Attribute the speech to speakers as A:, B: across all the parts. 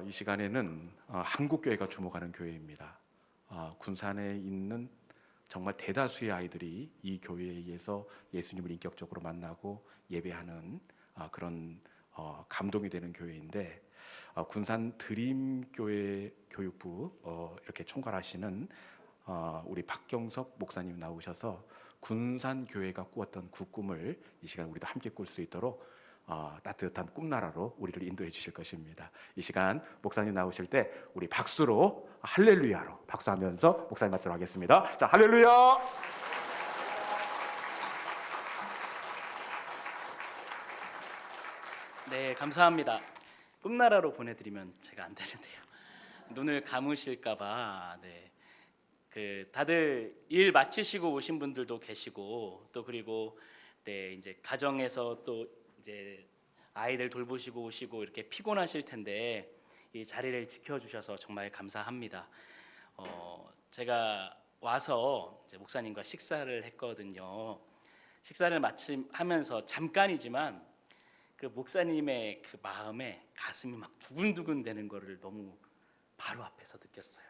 A: 이 시간에는 한국교회가 주목하는 교회입니다. 군산에 있는 정말 대다수의 아이들이 이 교회에 의해서 예수님을 인격적으로 만나고 예배하는 그런 감동이 되는 교회인데, 군산 드림교회 교육부 이렇게 총괄하시는 우리 박경석 목사님 나오셔서 군산 교회가 꾸었던 그 꿈을 이 시간 우리도 함께 꿀 수 있도록 따뜻한 꿈나라로 우리를 인도해 주실 것입니다. 이 시간 목사님 나오실 때 우리 박수로 할렐루야로 박수하면서 목사님 맞도록 하겠습니다. 자, 할렐루야.
B: 네, 감사합니다. 꿈나라로 보내드리면 제가 안 되는데요. 눈을 감으실까봐. 다들 일 마치시고 오신 분들도 계시고, 또 그리고 이제 가정에서 또 이제 아이들 돌보시고 오시고 이렇게 피곤하실 텐데 이 자리를 지켜주셔서 정말 감사합니다. 제가 와서 이제 목사님과 식사를 했거든요. 식사를 하면서 잠깐이지만 그 목사님의 그 마음에 가슴이 막 두근두근 되는 거를 너무 바로 앞에서 느꼈어요.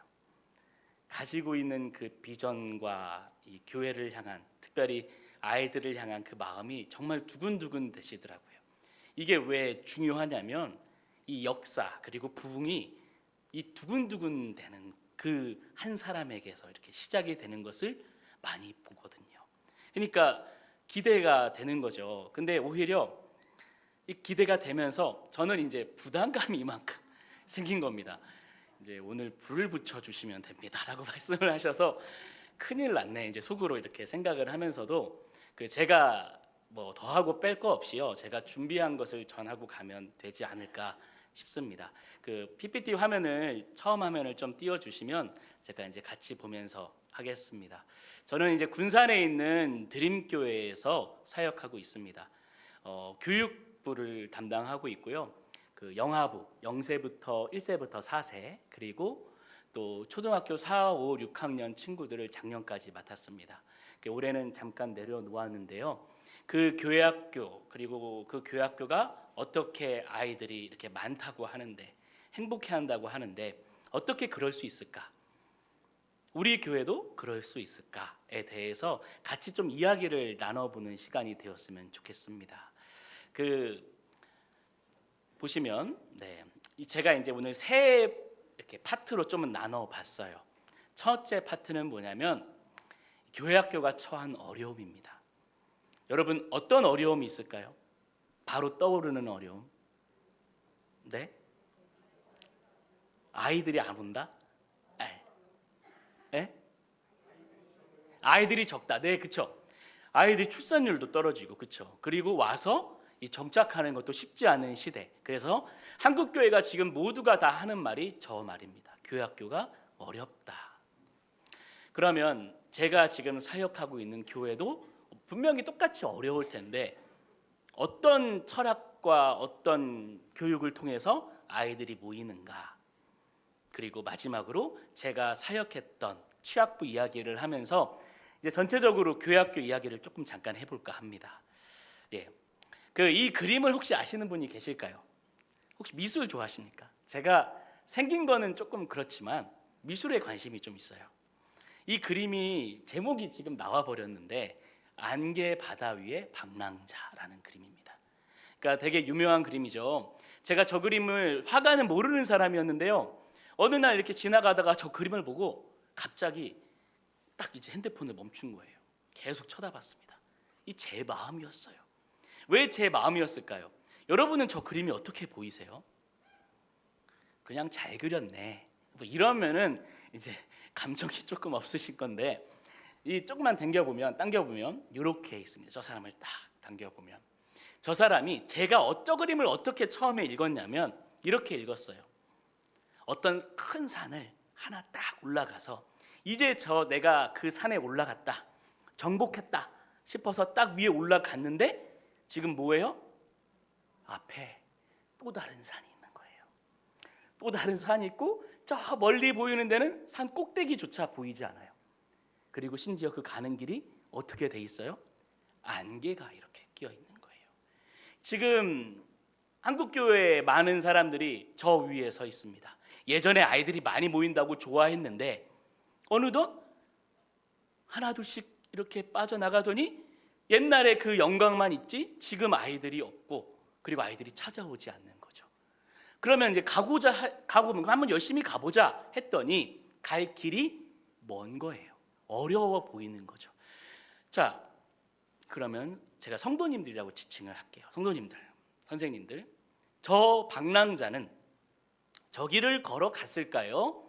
B: 가지고 있는 그 비전과 이 교회를 향한, 특별히 아이들을 향한 그 마음이 정말 두근두근 되시더라고요. 이게 왜 중요하냐면 이 역사 그리고 부흥이 이 두근두근 되는 그 한 사람에게서 이렇게 시작이 되는 것을 많이 보거든요. 그러니까 기대가 되는 거죠. 근데 오히려 이 기대가 되면서 저는 이제 부담감이 이만큼 생긴 겁니다. 이제 오늘 불을 붙여 주시면 됩니다라고 말씀을 하셔서 큰일 났네 이제 속으로 이렇게 생각을 하면서도 제가 뭐 더하고 뺄 거 없이요, 제가 준비한 것을 전하고 가면 되지 않을까 싶습니다. 그 PPT 화면을 처음 화면을 좀 띄워 주시면 제가 이제 같이 보면서 하겠습니다. 저는 이제 군산에 있는 드림교회에서 사역하고 있습니다. 교육부를 담당하고 있고요. 그 영하부 0세부터 1세부터 4세, 그리고 또 초등학교 4, 5, 6학년 친구들을 작년까지 맡았습니다. 올해는 잠깐 내려놓았는데요. 그 교회학교, 그리고 그 교회학교가 어떻게 아이들이 이렇게 많다고 하는데, 행복해한다고 하는데 어떻게 그럴 수 있을까? 우리 교회도 그럴 수 있을까에 대해서 같이 좀 이야기를 나눠보는 시간이 되었으면 좋겠습니다. 보시면 제가 이제 오늘 세 이렇게 파트로 좀 나눠봤어요. 첫째 파트는 뭐냐면 교회학교가 처한 어려움입니다. 여러분, 어떤 어려움이 있을까요? 바로 떠오르는 어려움. 네? 아이들이 안 온다? 아이들이 적다. 네, 그렇죠. 아이들이 출산율도 떨어지고, 그렇죠. 그리고 와서 이 정착하는 것도 쉽지 않은 시대. 그래서 한국 교회가 지금 모두가 다 하는 말이 저 말입니다. 교회학교가 어렵다. 그러면 제가 지금 사역하고 있는 교회도 분명히 똑같이 어려울 텐데 어떤 철학과 어떤 교육을 통해서 아이들이 모이는가? 그리고 마지막으로 제가 사역했던 취학부 이야기를 하면서 이제 전체적으로 교회학교 이야기를 조금 잠깐 해볼까 합니다. 이 그림을 혹시 아시는 분이 계실까요? 혹시 미술 좋아하십니까? 제가 생긴 거는 조금 그렇지만 미술에 관심이 좀 있어요. 이 그림이 제목이 지금 나와 버렸는데 안개 바다 위에 방랑자라는 그림입니다. 그러니까 되게 유명한 그림이죠. 제가 저 그림을 화가는 모르는 사람이었는데요. 어느 날 이렇게 지나가다가 저 그림을 보고 갑자기 딱 이제 핸드폰을 멈춘 거예요. 계속 쳐다봤습니다. 이 제 마음이었어요. 왜 제 마음이었을까요? 여러분은 저 그림이 어떻게 보이세요? 그냥 잘 그렸네. 뭐 이러면은 이제 감정이 조금 없으실 건데, 이 조금만 당겨보면 이렇게 있습니다. 저 사람을 딱 당겨보면 저 사람이 제가 어떤 그림을 어떻게 처음에 읽었냐면 이렇게 읽었어요. 어떤 큰 산을 하나 딱 올라가서 이제 내가 그 산에 올라갔다, 정복했다 싶어서 딱 위에 올라갔는데 지금 뭐예요? 앞에 또 다른 산이 있는 거예요. 또 다른 산이 있고 저 멀리 보이는 데는 산 꼭대기조차 보이지 않아요. 그리고 심지어 그 가는 길이 어떻게 돼 있어요? 안개가 이렇게 끼어 있는 거예요. 지금 한국교회에 많은 사람들이 저 위에 서 있습니다. 예전에 아이들이 많이 모인다고 좋아했는데 어느덧 하나 둘씩 이렇게 빠져나가더니 옛날에 그 영광만 있지 지금 아이들이 없고 그리고 아이들이 찾아오지 않는 거죠. 그러면 이제 가고 한번 열심히 가보자 했더니 갈 길이 먼 거예요. 어려워 보이는 거죠. 자, 그러면 제가 성도님들이라고 지칭을 할게요. 성도님들, 선생님들, 저 방랑자는 저 길을 걸어갔을까요?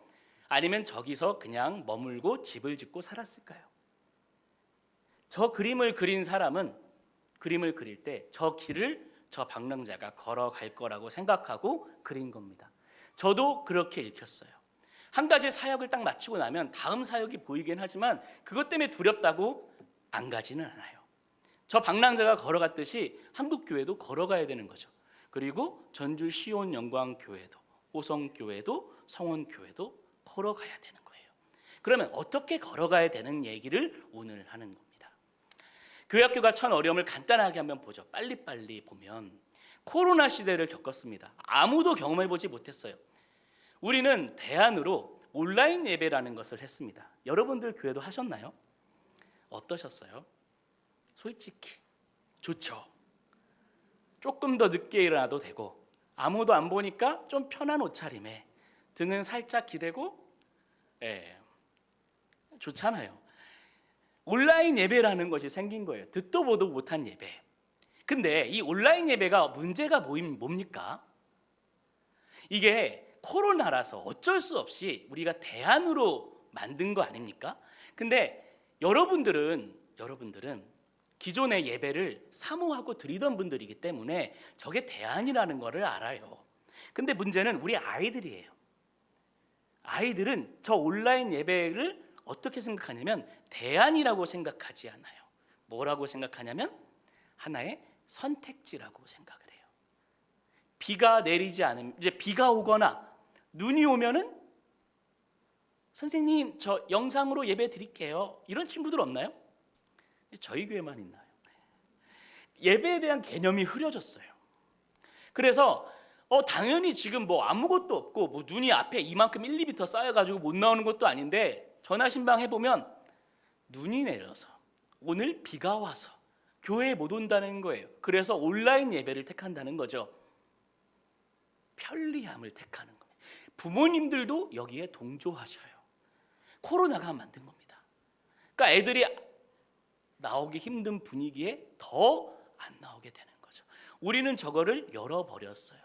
B: 아니면 저기서 그냥 머물고 집을 짓고 살았을까요? 저 그림을 그린 사람은 그림을 그릴 때 저 길을 저 방랑자가 걸어갈 거라고 생각하고 그린 겁니다. 저도 그렇게 읽혔어요. 한 가지 사역을 딱 마치고 나면 다음 사역이 보이긴 하지만 그것 때문에 두렵다고 안 가지는 않아요. 저 방랑자가 걸어갔듯이 한국교회도 걸어가야 되는 거죠. 그리고 전주 시온 영광교회도 호성교회도 성원교회도 걸어가야 되는 거예요. 그러면 어떻게 걸어가야 되는 얘기를 오늘 하는 겁니다. 교회학교가 처한 어려움을 간단하게 한번 보죠. 빨리빨리 보면 코로나 시대를 겪었습니다. 아무도 경험해보지 못했어요. 우리는 대안으로 온라인 예배라는 것을 했습니다. 여러분들 교회도 하셨나요? 어떠셨어요? 솔직히 좋죠. 조금 더 늦게 일어나도 되고 아무도 안 보니까 좀 편한 옷차림에 등은 살짝 기대고 좋잖아요. 온라인 예배라는 것이 생긴 거예요. 듣도 보도 못한 예배. 근데 이 온라인 예배가 문제가 뭡니까? 이게 코로나라서 어쩔 수 없이 우리가 대안으로 만든 거 아닙니까? 근데 여러분들은 기존의 예배를 사모하고 드리던 분들이기 때문에 저게 대안이라는 것을 알아요. 근데 문제는 우리 아이들이에요. 아이들은 저 온라인 예배를 어떻게 생각하냐면 대안이라고 생각하지 않아요. 뭐라고 생각하냐면 하나의 선택지라고 생각을 해요. 비가 내리지 않으면 이제 비가 오거나 눈이 오면은 선생님 저 영상으로 예배 드릴게요. 이런 친구들 없나요? 저희 교회만 있나요? 예배에 대한 개념이 흐려졌어요. 그래서 당연히 지금 뭐 아무것도 없고 뭐 눈이 앞에 이만큼 1, 2m 쌓여가지고 못 나오는 것도 아닌데 전화 신방 해보면 눈이 내려서 오늘 비가 와서 교회에 못 온다는 거예요. 그래서 온라인 예배를 택한다는 거죠. 편리함을 택하는 겁니다. 부모님들도 여기에 동조하셔요. 코로나가 만든 겁니다. 그러니까 애들이 나오기 힘든 분위기에 더 안 나오게 되는 거죠. 우리는 저거를 열어버렸어요.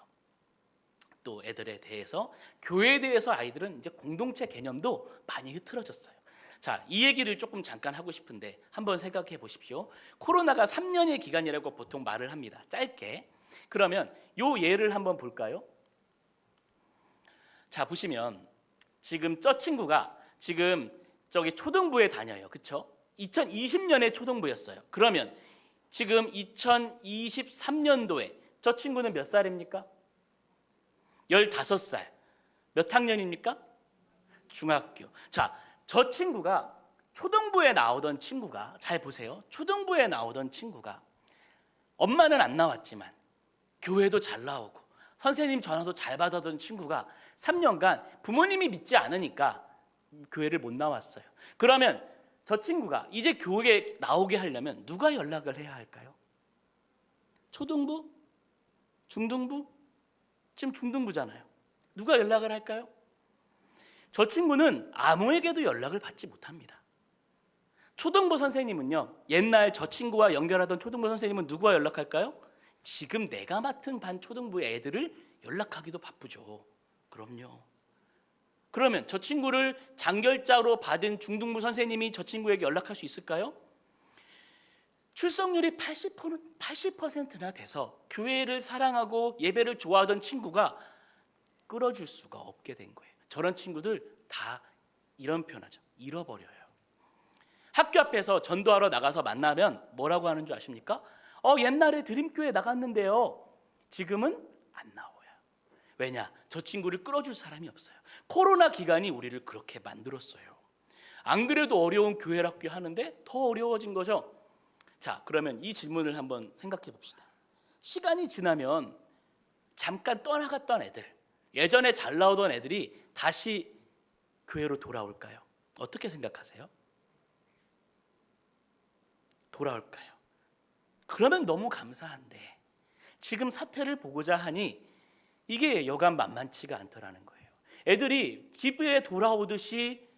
B: 또 애들에 대해서 교회에 대해서 아이들은 이제 공동체 개념도 많이 흐트러졌어요. 자, 이 얘기를 조금 잠깐 하고 싶은데 한번 생각해 보십시오. 코로나가 3년의 기간이라고 보통 말을 합니다. 짧게. 그러면 요 예를 한번 볼까요? 자, 보시면 지금 저 친구가 지금 저기 초등부에 다녀요. 그렇죠? 2020년에 초등부였어요. 그러면 지금 2023년도에 저 친구는 몇 살입니까? 15살. 몇 학년입니까? 중학교. 자, 저 친구가 초등부에 나오던 친구가 잘 보세요. 초등부에 나오던 친구가 엄마는 안 나왔지만 교회도 잘 나오고 선생님 전화도 잘 받아던 친구가 3년간 부모님이 믿지 않으니까 교회를 못 나왔어요. 그러면 저 친구가 이제 교회에 나오게 하려면 누가 연락을 해야 할까요? 초등부? 중등부? 지금 중등부잖아요. 누가 연락을 할까요? 저 친구는 아무에게도 연락을 받지 못합니다. 초등부 선생님은요, 옛날 저 친구와 연결하던 초등부 선생님은 누구와 연락할까요? 지금 내가 맡은 반 초등부의 애들을 연락하기도 바쁘죠. 그럼요. 그러면 저 친구를 장결자로 받은 중등부 선생님이 저 친구에게 연락할 수 있을까요? 출석률이 80%나 돼서 교회를 사랑하고 예배를 좋아하던 친구가 끌어줄 수가 없게 된 거예요. 저런 친구들 다 이런 표현하죠. 잃어버려요. 학교 앞에서 전도하러 나가서 만나면 뭐라고 하는 줄 아십니까? 옛날에 드림교회 나갔는데요. 지금은 안 나와요. 왜냐? 저 친구를 끌어줄 사람이 없어요. 코로나 기간이 우리를 그렇게 만들었어요. 안 그래도 어려운 교회 학교 하는데 더 어려워진 거죠. 자, 그러면 이 질문을 한번 생각해 봅시다. 시간이 지나면 잠깐 떠나갔던 애들, 예전에 잘 나오던 애들이 다시 교회로 돌아올까요? 어떻게 생각하세요? 돌아올까요? 그러면 너무 감사한데 지금 사태를 보고자 하니 이게 여간 만만치가 않더라는 거예요. 애들이 집에 돌아오듯이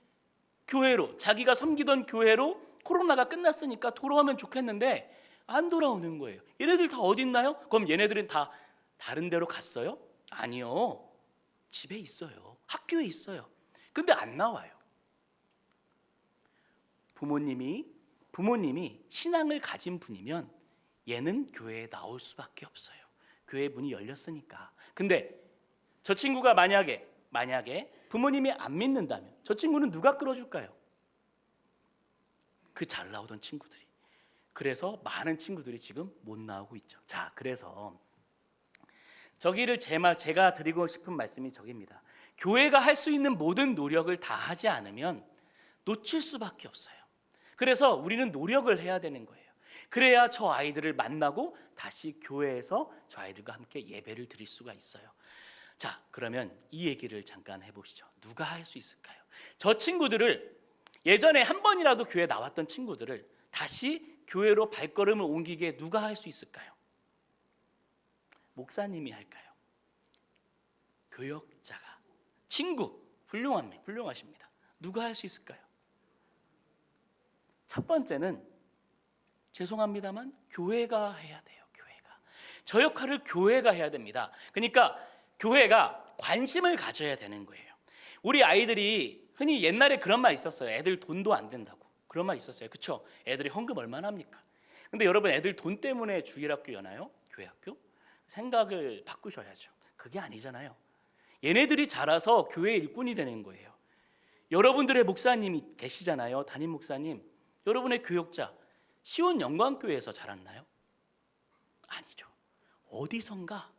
B: 교회로, 자기가 섬기던 교회로 코로나가 끝났으니까 돌아오면 좋겠는데 안 돌아오는 거예요. 얘네들 다 어디 있나요? 그럼 얘네들은 다 다른 데로 갔어요? 아니요. 집에 있어요. 학교에 있어요. 근데 안 나와요. 부모님이 신앙을 가진 분이면 얘는 교회에 나올 수밖에 없어요. 교회 문이 열렸으니까. 근데 저 친구가 만약에 부모님이 안 믿는다면 저 친구는 누가 끌어줄까요? 그 잘 나오던 친구들이. 그래서 많은 친구들이 지금 못 나오고 있죠. 자, 그래서 제가 드리고 싶은 말씀이 저기입니다. 교회가 할 수 있는 모든 노력을 다 하지 않으면 놓칠 수밖에 없어요. 그래서 우리는 노력을 해야 되는 거예요. 그래야 저 아이들을 만나고 다시 교회에서 저 아이들과 함께 예배를 드릴 수가 있어요. 자, 그러면 이 얘기를 잠깐 해보시죠. 누가 할 수 있을까요? 저 친구들을, 예전에 한 번이라도 교회 나왔던 친구들을 다시 교회로 발걸음을 옮기게 누가 할 수 있을까요? 목사님이 할까요? 교역자가, 친구, 훌륭하십니다. 누가 할 수 있을까요? 첫 번째는 죄송합니다만 교회가 해야 돼요. 교회가. 저 역할을 교회가 해야 됩니다. 그러니까 교회가 관심을 가져야 되는 거예요. 우리 아이들이 흔히 옛날에 그런 말 있었어요. 애들 돈도 안 된다고. 그런 말 있었어요. 그렇죠? 애들이 헌금 얼마나 합니까? 근데 여러분, 애들 돈 때문에 주일학교 여나요? 교회학교? 생각을 바꾸셔야죠. 그게 아니잖아요. 얘네들이 자라서 교회 일꾼이 되는 거예요. 여러분들의 목사님이 계시잖아요. 담임 목사님. 여러분의 교역자 시온 영광교회에서 자랐나요? 아니죠. 어디선가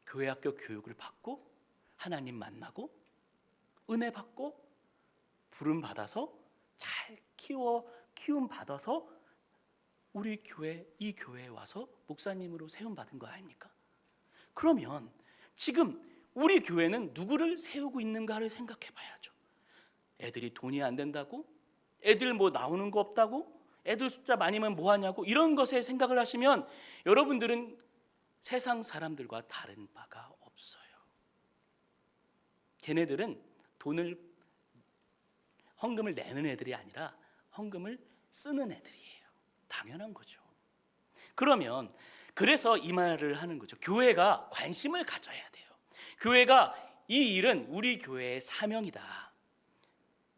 B: 교회학교 교육을 받고 하나님 만나고 은혜 받고 부름 받아서 잘 키움 받아서 우리 교회, 이 교회에 와서 목사님으로 세움 받은 거 아닙니까? 그러면 지금 우리 교회는 누구를 세우고 있는가를 생각해 봐야죠. 애들이 돈이 안 된다고? 애들 뭐 나오는 거 없다고? 애들 숫자 많으면 뭐 하냐고? 이런 것에 생각을 하시면 여러분들은 세상 사람들과 다른 바가 없어요. 걔네들은 헌금을 내는 애들이 아니라 헌금을 쓰는 애들이에요. 당연한 거죠. 그래서 이 말을 하는 거죠. 교회가 관심을 가져야 돼요. 교회가 이 일은 우리 교회의 사명이다.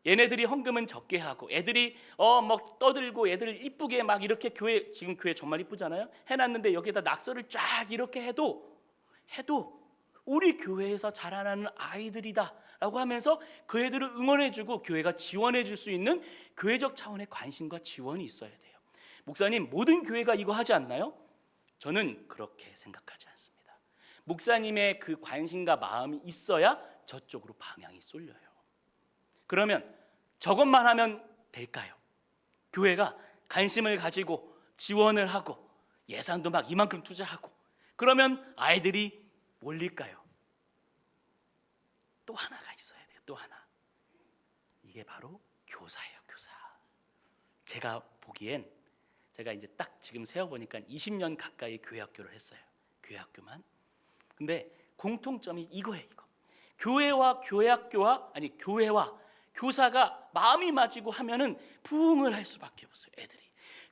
B: 얘네들이 헌금은 적게 하고 애들이 막 떠들고 애들 이쁘게 막 이렇게 지금 교회 정말 이쁘잖아요. 해놨는데 여기에다 낙서를 쫙 이렇게 해도 우리 교회에서 자라나는 아이들이다라고 하면서 그 애들을 응원해주고 교회가 지원해줄 수 있는 교회적 차원의 관심과 지원이 있어야 돼요. 목사님, 모든 교회가 이거 하지 않나요? 저는 그렇게 생각하지 않습니다. 목사님의 그 관심과 마음이 있어야 저쪽으로 방향이 쏠려요. 그러면 저것만 하면 될까요? 교회가 관심을 가지고 지원을 하고 예산도 막 이만큼 투자하고 그러면 아이들이 몰릴까요? 또 하나가 있어야 돼요. 또 하나. 이게 바로 교사예요. 교사. 제가 보기엔 제가 이제 딱 지금 세어보니까 20년 가까이 교회학교를 했어요. 교회학교만. 근데 공통점이 이거예요. 이거. 교회와 교사가 마음이 맞이고 하면은 부흥을 할 수밖에 없어요. 애들이.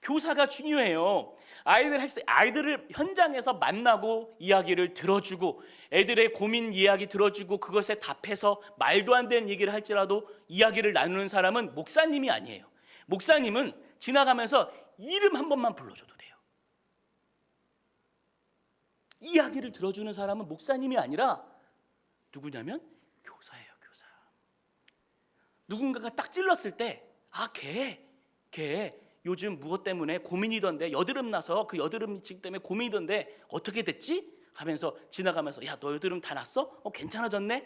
B: 교사가 중요해요. 아이들을 현장에서 만나고 이야기를 들어주고 애들의 고민 이야기 들어주고 그것에 답해서 말도 안 되는 얘기를 할지라도 이야기를 나누는 사람은 목사님이 아니에요. 목사님은 지나가면서 이름 한 번만 불러줘도 돼요. 이야기를 들어주는 사람은 목사님이 아니라 누구냐면 교사예요. 교사. 누군가가 딱 찔렀을 때 걔 요즘 무엇 때문에 고민이던데 여드름 나서 그 여드름증 때문에 고민이던데 어떻게 됐지? 하면서 지나가면서 야, 너 여드름 다 났어? 괜찮아졌네?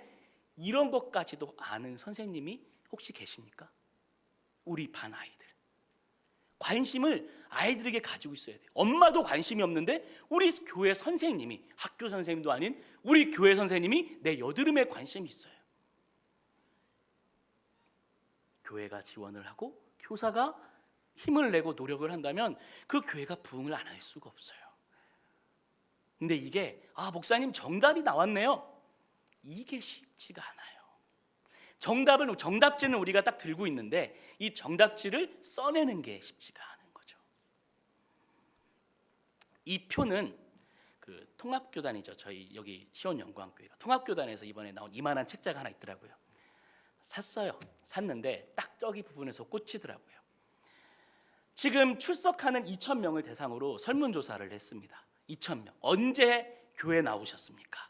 B: 이런 것까지도 아는 선생님이 혹시 계십니까? 우리 반 아이들. 관심을 아이들에게 가지고 있어야 돼요. 엄마도 관심이 없는데 우리 교회 선생님이, 학교 선생님도 아닌 우리 교회 선생님이 내 여드름에 관심이 있어요. 교회가 지원을 하고 교사가 힘을 내고 노력을 한다면 그 교회가 부흥을 안 할 수가 없어요. 근데 이게 목사님 정답이 나왔네요. 이게 쉽지가 않아요. 정답지는 우리가 딱 들고 있는데 이 정답지를 써내는 게 쉽지가 않은 거죠. 이 표는 그 통합교단이죠. 저희 여기 시온영광교회가 통합교단에서 이번에 나온 이만한 책자가 하나 있더라고요. 샀어요. 샀는데 딱 저기 부분에서 꽂히더라고요. 지금 출석하는 2,000명을 대상으로 설문조사를 했습니다. 2,000명. 언제 교회 나오셨습니까?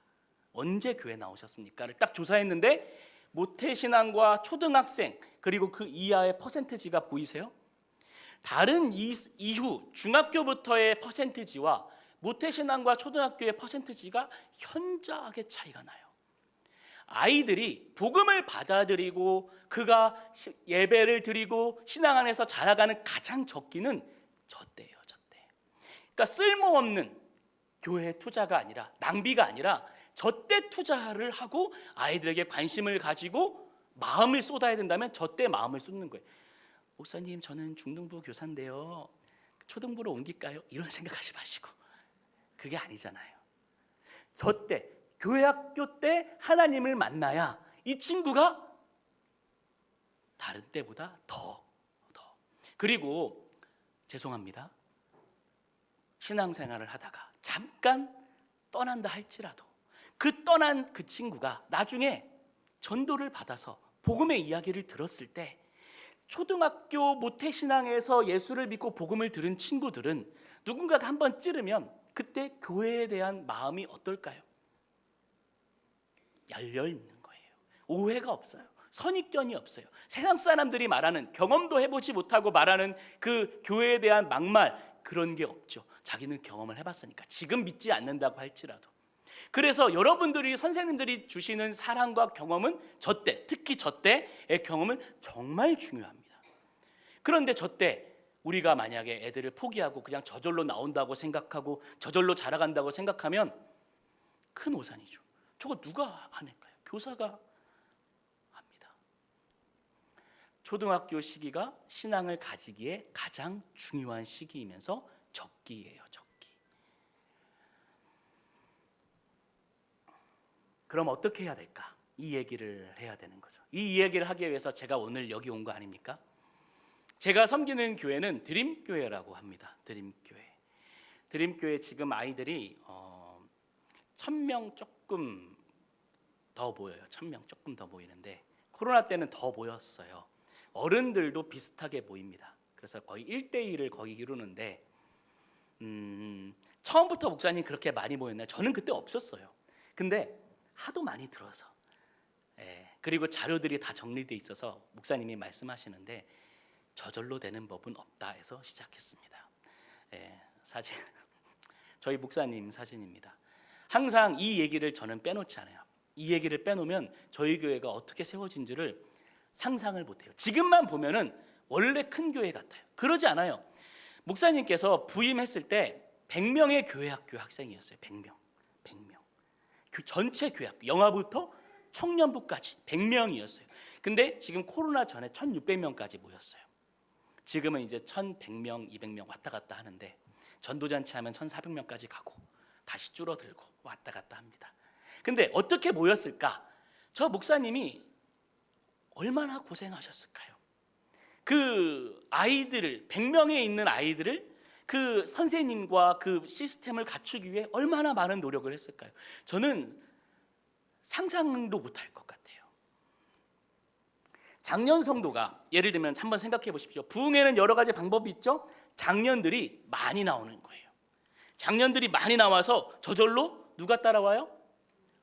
B: 언제 교회 나오셨습니까를 딱 조사했는데 모태신앙과 초등학생 그리고 그 이하의 퍼센트지가 보이세요? 다른 이후 중학교부터의 퍼센트지와 모태신앙과 초등학교의 퍼센트지가 현저하게 차이가 나요. 아이들이 복음을 받아들이고 그가 예배를 드리고 신앙 안에서 자라가는 가장 적기는 저때예요. 저때. 그러니까 쓸모없는 교회 투자가 아니라, 낭비가 아니라 저때 투자를 하고 아이들에게 관심을 가지고 마음을 쏟아야 된다면 저때 마음을 쏟는 거예요. 목사님, 저는 중등부 교사인데요, 초등부로 옮길까요? 이런 생각하지 마시고. 그게 아니잖아요. 저때 교회 학교 때 하나님을 만나야 이 친구가 다른 때보다 더. 그리고 죄송합니다, 신앙생활을 하다가 잠깐 떠난다 할지라도 그 떠난 그 친구가 나중에 전도를 받아서 복음의 이야기를 들었을 때 초등학교 모태신앙에서 예수를 믿고 복음을 들은 친구들은 누군가가 한번 찌르면 그때 교회에 대한 마음이 어떨까요? 열려있는 거예요. 오해가 없어요. 선입견이 없어요. 세상 사람들이 말하는, 경험도 해보지 못하고 말하는 그 교회에 대한 막말, 그런 게 없죠. 자기는 경험을 해봤으니까. 지금 믿지 않는다고 할지라도. 그래서 여러분들이, 선생님들이 주시는 사랑과 경험은 저때, 특히 저때의 경험은 정말 중요합니다. 그런데 저때 우리가 만약에 애들을 포기하고 그냥 저절로 나온다고 생각하고 저절로 자라간다고 생각하면 큰 오산이죠. 저거 누가 하니까요? 교사가 합니다. 초등학교 시기가 신앙을 가지기에 가장 중요한 시기이면서 적기예요. 적기. 그럼 어떻게 해야 될까? 이 얘기를 해야 되는 거죠. 이 얘기를 하기 위해서 제가 오늘 여기 온 거 아닙니까? 제가 섬기는 교회는 드림교회라고 합니다. 드림교회 지금 아이들이 1,000명 조금 더 모여요. 1,000명 조금 더 모이는데 코로나 때는 더 모였어요. 어른들도 비슷하게 모입니다. 그래서 거의 1대1을 거의 이루는데 처음부터 목사님 그렇게 많이 모였나요? 저는 그때 없었어요. 근데 하도 많이 들어서 그리고 자료들이 다 정리돼 있어서 목사님이 말씀하시는데 저절로 되는 법은 없다 해서 시작했습니다. 사진 저희 목사님 사진입니다. 항상 이 얘기를 저는 빼놓지 않아요. 이 얘기를 빼놓으면 저희 교회가 어떻게 세워진지를 상상을 못해요. 지금만 보면은 원래 큰 교회 같아요. 그러지 않아요. 목사님께서 부임했을 때 100명의 교회 학교 학생이었어요. 100명. 전체 교회 학교, 영아부터 청년부까지 100명이었어요. 근데 지금 코로나 전에 1,600명까지 모였어요. 지금은 이제 1,100명, 200명 왔다 갔다 하는데 전도잔치 하면 1,400명까지 가고 다시 줄어들고 왔다 갔다 합니다. 근데 어떻게 모였을까? 저 목사님이 얼마나 고생하셨을까요? 그 아이들을, 100명에 있는 아이들을 그 선생님과 그 시스템을 갖추기 위해 얼마나 많은 노력을 했을까요? 저는 상상도 못할 것 같아요. 장년 성도가, 예를 들면 한번 생각해 보십시오. 부흥에는 여러 가지 방법이 있죠. 장년들이 많이 나오는 거예요. 장년들이 많이 나와서 저절로 누가 따라와요?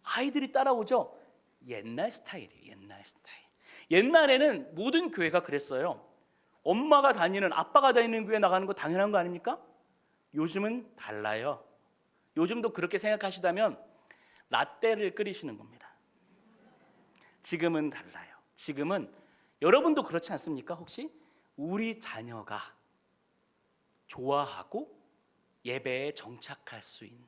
B: 아이들이 따라오죠. 옛날 스타일이에요. 옛날 스타일. 옛날에는 모든 교회가 그랬어요. 엄마가 다니는, 아빠가 다니는 교회 나가는 거 당연한 거 아닙니까? 요즘은 달라요. 요즘도 그렇게 생각하시다면 라떼를 끓이시는 겁니다. 지금은 달라요. 지금은 여러분도 그렇지 않습니까? 혹시 우리 자녀가 좋아하고 예배에 정착할 수 있는,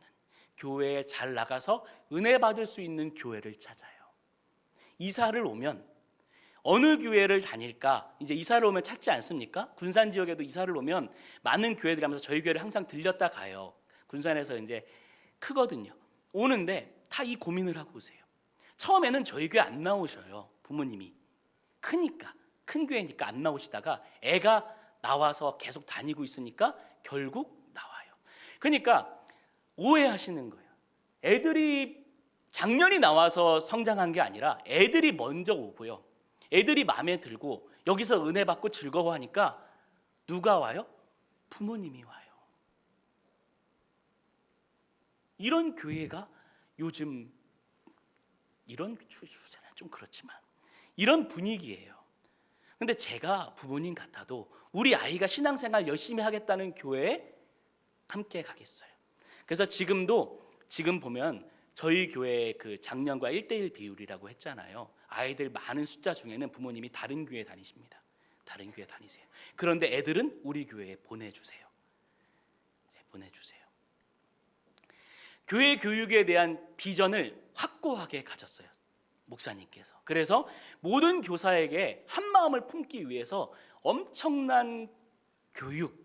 B: 교회에 잘 나가서 은혜 받을 수 있는 교회를 찾아요. 이사를 오면 어느 교회를 다닐까? 이제 이사를 오면 찾지 않습니까? 군산 지역에도 이사를 오면 많은 교회들이 하면서 저희 교회를 항상 들렸다 가요. 군산에서 이제 크거든요. 오는데 다 이 고민을 하고 오세요. 처음에는 저희 교회 안 나오셔요. 부모님이. 크니까, 큰 교회니까 안 나오시다가 애가 나와서 계속 다니고 있으니까 결국 나와요. 그러니까 오해하시는 거예요. 애들이 작년이 나와서 성장한 게 아니라 애들이 먼저 오고요. 애들이 마음에 들고 여기서 은혜 받고 즐거워하니까 누가 와요? 부모님이 와요. 이런 교회가 요즘, 이런 추세는 좀 그렇지만 이런 분위기예요. 근데 제가 부모님 같아도 우리 아이가 신앙생활 열심히 하겠다는 교회에 함께 가겠어요. 그래서 지금 보면 저희 교회 그 작년과 1:1 비율이라고 했잖아요. 아이들 많은 숫자 중에는 부모님이 다른 교회 다니십니다. 다른 교회 다니세요. 그런데 애들은 우리 교회에 보내주세요. 네, 보내주세요. 교회 교육에 대한 비전을 확고하게 가졌어요, 목사님께서. 그래서 모든 교사에게 한 마음을 품기 위해서 엄청난 교육,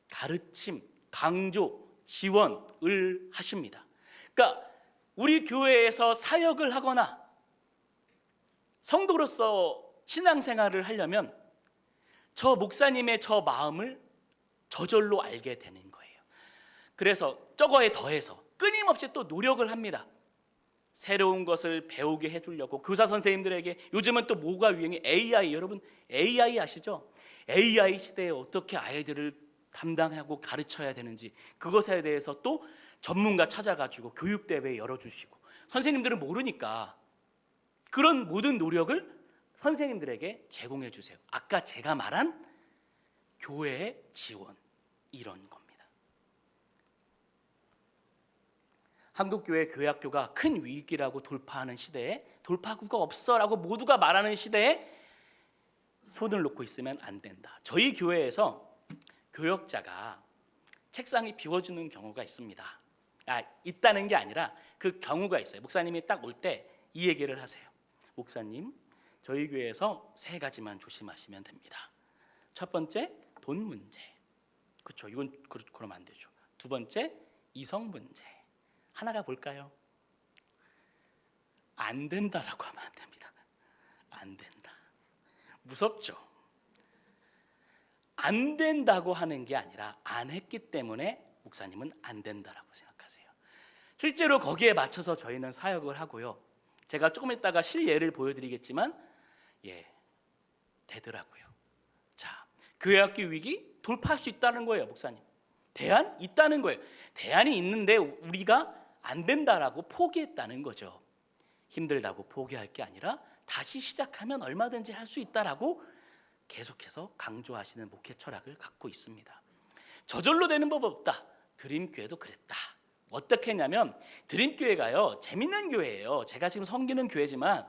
B: 가르침, 강조, 지원을 하십니다. 그러니까 우리 교회에서 사역을 하거나 성도로서 신앙생활을 하려면 저 목사님의 저 마음을 저절로 알게 되는 거예요. 그래서 저거에 더해서 끊임없이 또 노력을 합니다. 새로운 것을 배우게 해주려고 교사 선생님들에게. 요즘은 또 뭐가 유행해? AI. 여러분 AI 아시죠? AI 시대에 어떻게 아이들을 담당하고 가르쳐야 되는지 그것에 대해서 또 전문가 찾아가지고 교육대회 열어주시고. 선생님들은 모르니까 그런 모든 노력을 선생님들에게 제공해 주세요. 아까 제가 말한 교회의 지원, 이런 겁니다. 한국교회 교회학교가 큰 위기라고 돌파하는 시대에, 돌파구가 없어라고 모두가 말하는 시대에 손을 놓고 있으면 안 된다. 저희 교회에서 교역자가 책상이 비워주는 경우가 있습니다. 있다는 게 아니라 그 경우가 있어요. 목사님이 딱 올 때 이 얘기를 하세요. 목사님, 저희 교회에서 3가지만 조심하시면 됩니다. 첫 번째, 돈 문제. 그렇죠. 이건 그러면 안 되죠. 두 번째, 이성 문제. 하나가 뭘까요? 안 된다라고 하면 안 됩니다. 안 된다. 무섭죠? 안 된다고 하는 게 아니라 안 했기 때문에 목사님은 안 된다라고 생각하세요. 실제로 거기에 맞춰서 저희는 사역을 하고요. 제가 조금 있다가 실예를 보여드리겠지만 되더라고요. 자, 교회학교 위기 돌파할 수 있다는 거예요, 목사님. 대안 있다는 거예요. 대안이 있는데 우리가 안 된다라고 포기했다는 거죠. 힘들다고 포기할 게 아니라 다시 시작하면 얼마든지 할 수 있다라고 계속해서 강조하시는 목회 철학을 갖고 있습니다. 저절로 되는 법 없다. 드림교회도 그랬다. 어떻게 했냐면 드림교회가요, 재밌는 교회예요. 제가 지금 섬기는 교회지만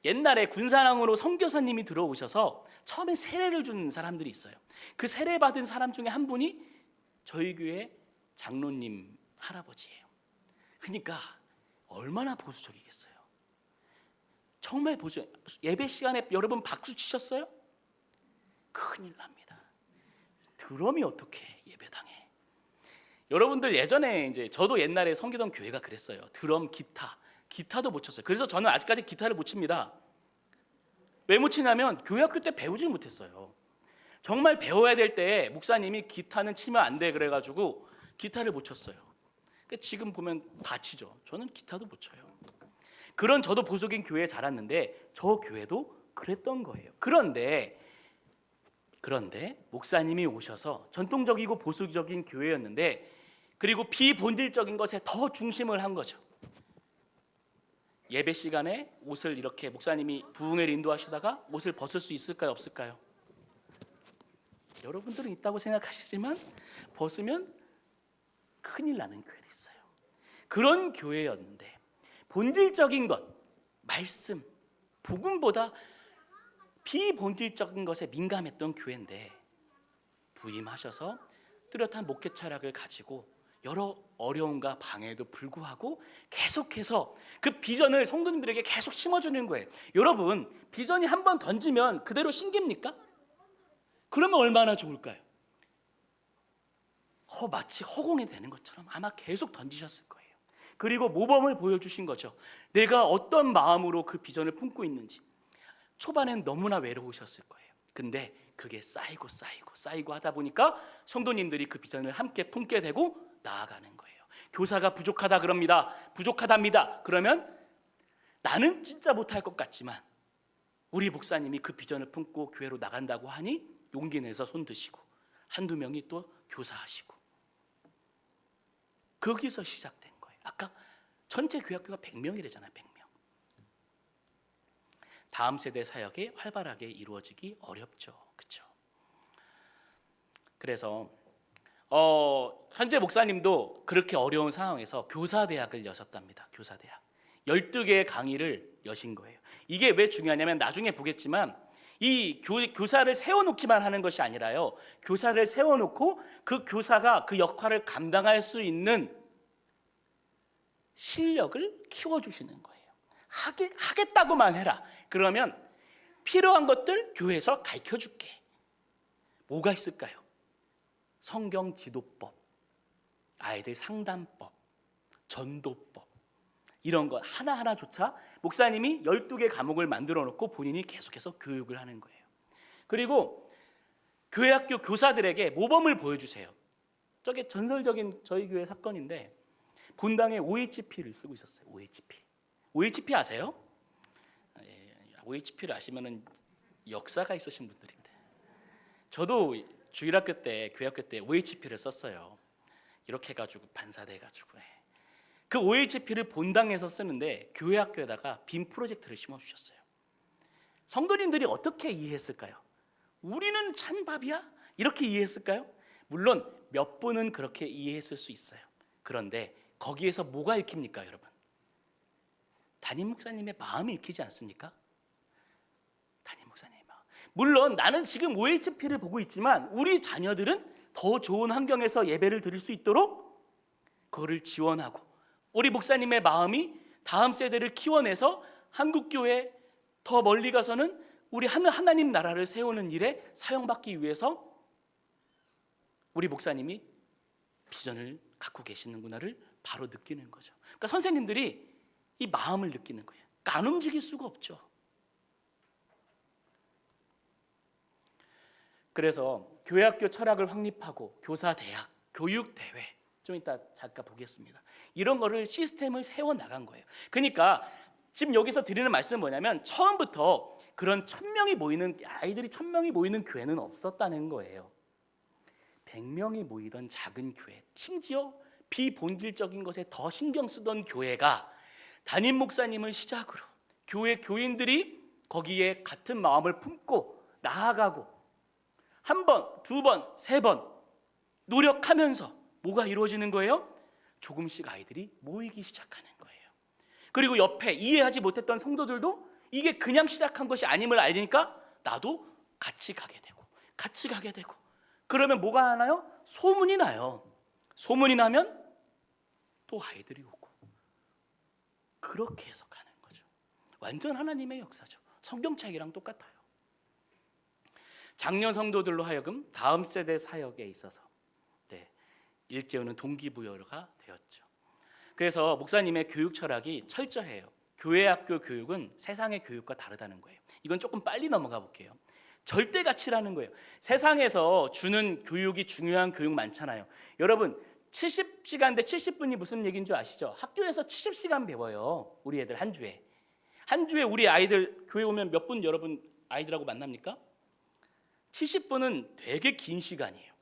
B: 옛날에 군사랑으로 선교사님이 들어오셔서 처음에 세례를 준 사람들이 있어요. 그 세례 받은 사람 중에 한 분이 저희 교회 장로님 할아버지예요. 그러니까 얼마나 보수적이겠어요. 정말 보수. 예배 시간에 여러분 박수 치셨어요? 큰일 납니다. 드럼이 어떻게 예배당에. 여러분들 예전에 이제 저도 옛날에 섬기던 교회가 그랬어요. 드럼, 기타도 못 쳤어요. 그래서 저는 아직까지 기타를 못 칩니다. 왜 못 치냐면 교회학교 때 배우질 못했어요. 정말 배워야 될 때 목사님이 기타는 치면 안 돼 그래가지고 기타를 못 쳤어요. 지금 보면 다 치죠. 저는 기타도 못 쳐요. 그런 저도 보수적인 교회에 자랐는데 저 교회도 그랬던 거예요. 그런데 목사님이 오셔서 전통적이고 보수적인 교회였는데 그리고 비본질적인 것에 더 중심을 한 거죠. 예배 시간에 옷을 이렇게 목사님이 부흥회를 인도하시다가 옷을 벗을 수 있을까요, 없을까요? 여러분들은 있다고 생각하시지만 벗으면 큰일 나는 교회도 있어요. 그런 교회였는데 본질적인 것, 말씀, 복음보다 비본질적인 것에 민감했던 교회인데 부임하셔서 뚜렷한 목회 철학을 가지고 여러 어려움과 방해에도 불구하고 계속해서 그 비전을 성도님들에게 계속 심어주는 거예요. 여러분, 비전이 한번 던지면 그대로 심깁니까? 그러면 얼마나 좋을까요? 마치 허공이 되는 것처럼 아마 계속 던지셨을 거예요. 그리고 모범을 보여주신 거죠. 내가 어떤 마음으로 그 비전을 품고 있는지. 초반엔 너무나 외로우셨을 거예요. 근데 그게 쌓이고 하다 보니까 성도님들이 그 비전을 함께 품게 되고 나아가는 거예요. 교사가 부족하다 그럽니다. 부족하답니다. 그러면 나는 진짜 못할 것 같지만 우리 목사님이 그 비전을 품고 교회로 나간다고 하니 용기 내서 손 드시고 한두 명이 또 교사하시고, 거기서 시작된 거예요. 아까 전체 교회학교가 100명이래잖아요. 100명. 다음 세대 사역이 활발하게 이루어지기 어렵죠. 그렇죠? 그래서 현재 목사님도 그렇게 어려운 상황에서 교사대학을 여셨답니다. 교사대학 12개의 강의를 여신 거예요. 이게 왜 중요하냐면 나중에 보겠지만 이 교사를 세워놓기만 하는 것이 아니라요, 교사를 세워놓고 그 교사가 그 역할을 감당할 수 있는 실력을 키워주시는 거예요. 하겠다고만 해라. 그러면 필요한 것들 교회에서 가르쳐줄게. 뭐가 있을까요? 성경 지도법, 아이들 상담법, 전도법, 이런 것 하나하나조차 목사님이 12개 과목을 만들어 놓고 본인이 계속해서 교육을 하는 거예요. 그리고 교회학교 교사들에게 모범을 보여주세요. 저게 전설적인 저희 교회 사건인데 본당에 OHP를 쓰고 있었어요. OHP 아세요? OHP를 아시면은 역사가 있으신 분들인데, 저도 주일학교 때, 교회학교 때 OHP를 썼어요. 이렇게 해가지고 반사돼가지고 그 OHP를 본당에서 쓰는데 교회학교에다가 빔 프로젝트를 심어주셨어요. 성도님들이 어떻게 이해했을까요? 우리는 찬밥이야? 이렇게 이해했을까요? 물론 몇 분은 그렇게 이해했을 수 있어요. 그런데 거기에서 뭐가 읽힙니까, 여러분? 담임 목사님의 마음이 읽히지 않습니까? 담임 목사님의 마음. 물론 나는 지금 OHP를 보고 있지만 우리 자녀들은 더 좋은 환경에서 예배를 드릴 수 있도록 그거를 지원하고, 우리 목사님의 마음이 다음 세대를 키워내서 한국교회 더 멀리 가서는 우리 하나님 나라를 세우는 일에 사용받기 위해서 우리 목사님이 비전을 갖고 계시는구나를 바로 느끼는 거죠. 그러니까 선생님들이 이 마음을 느끼는 거예요. 그러니까 안 움직일 수가 없죠. 그래서 교회학교 철학을 확립하고 교사대학, 교육대회, 좀 이따 잠깐 보겠습니다. 이런 거를 시스템을 세워 나간 거예요. 그러니까 지금 여기서 드리는 말씀은 뭐냐면 처음부터 그런 1000명이 모이는, 아이들이 1000명이 모이는 교회는 없었다는 거예요. 100명이 모이던 작은 교회, 심지어 비본질적인 것에 더 신경 쓰던 교회가 담임 목사님을 시작으로 교회 교인들이 거기에 같은 마음을 품고 나아가고 한 번, 두 번, 세 번 노력하면서 뭐가 이루어지는 거예요? 조금씩 아이들이 모이기 시작하는 거예요. 그리고 옆에 이해하지 못했던 성도들도 이게 그냥 시작한 것이 아님을 알니까 나도 같이 가게 되고 그러면 뭐가 나요? 소문이 나요. 소문이 나면 또 아이들이 오고, 그렇게 해서 가는 거죠. 완전 하나님의 역사죠. 성경책이랑 똑같아요. 장년 성도들로 하여금 다음 세대 사역에 있어서 일깨우는 동기부여가 되었죠. 그래서 목사님의 교육 철학이 철저해요. 교회학교 교육은 세상의 교육과 다르다는 거예요. 이건 조금 빨리 넘어가 볼게요. 절대 가치라는 거예요. 세상에서 주는 교육이 중요한 교육 많잖아요. 여러분 70시간 대 70분이 무슨 얘기인 줄 아시죠? 학교에서 70시간 배워요. 우리 애들 한 주에 우리 아이들 교회 오면 몇 분 여러분 아이들하고 만납니까? 70분은 되게 긴 시간이에요.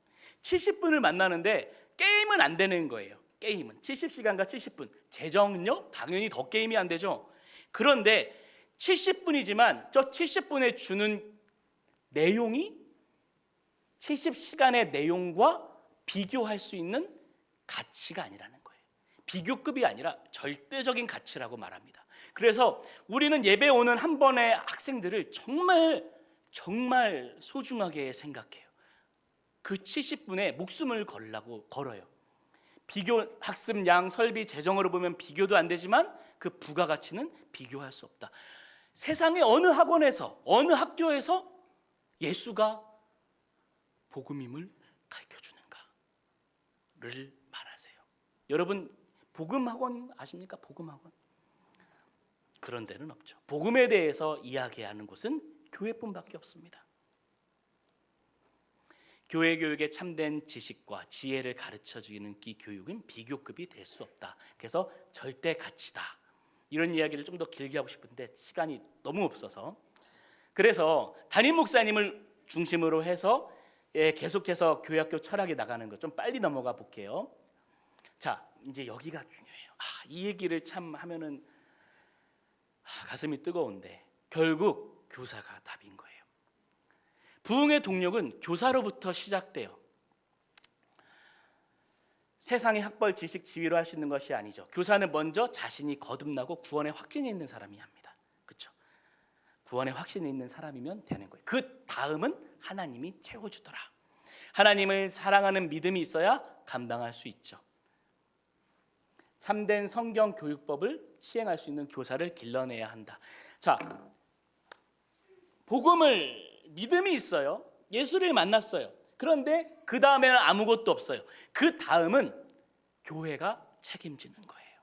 B: 70분을 만나는데 게임은 안 되는 거예요. 게임은 70시간과 70분. 재정은요? 당연히 더 게임이 안 되죠. 그런데 70분이지만 저 70분에 주는 내용이 70시간의 내용과 비교할 수 있는 가치가 아니라는 거예요. 비교급이 아니라 절대적인 가치라고 말합니다. 그래서 우리는 예배 오는 한 번의 학생들을 정말 소중하게 생각해요. 그 70분에 목숨을 걸어요. 비교, 학습, 양, 설비, 재정으로 보면 비교도 안 되지만 그 부가가치는 비교할 수 없다. 세상의 어느 학원에서, 어느 학교에서 예수가 복음임을 가르쳐주는가를 말하세요. 여러분, 복음학원 아십니까? 복음학원. 그런 데는 없죠. 복음에 대해서 이야기하는 곳은 교회뿐밖에 없습니다. 교회 교육의 참된 지식과 지혜를 가르쳐주는 이 교육은 비교급이 될 수 없다. 그래서 절대 가치다. 이런 이야기를 좀 더 길게 하고 싶은데 시간이 너무 없어서, 그래서 담임 목사님을 중심으로 해서 계속해서 교회학교 철학에 나가는 거 좀 빨리 넘어가 볼게요. 자, 이제 여기가 중요해요. 이 얘기를 참 하면은 가슴이 뜨거운데 결국 교사가 답인 거예요. 부흥의 동력은 교사로부터 시작돼요. 세상의 학벌, 지식, 지위로 할 수 있는 것이 아니죠. 교사는 먼저 자신이 거듭나고 구원의 확신이 있는 사람이 합니다. 그렇죠? 구원의 확신이 있는 사람이면 되는 거예요. 그 다음은 하나님이 채워주더라. 하나님을 사랑하는 믿음이 있어야 감당할 수 있죠. 참된 성경 교육법을 시행할 수 있는 교사를 길러내야 한다. 자, 복음을 믿음이 있어요. 예수를 만났어요. 그런데 그 다음에는 아무것도 없어요. 그 다음은 교회가 책임지는 거예요.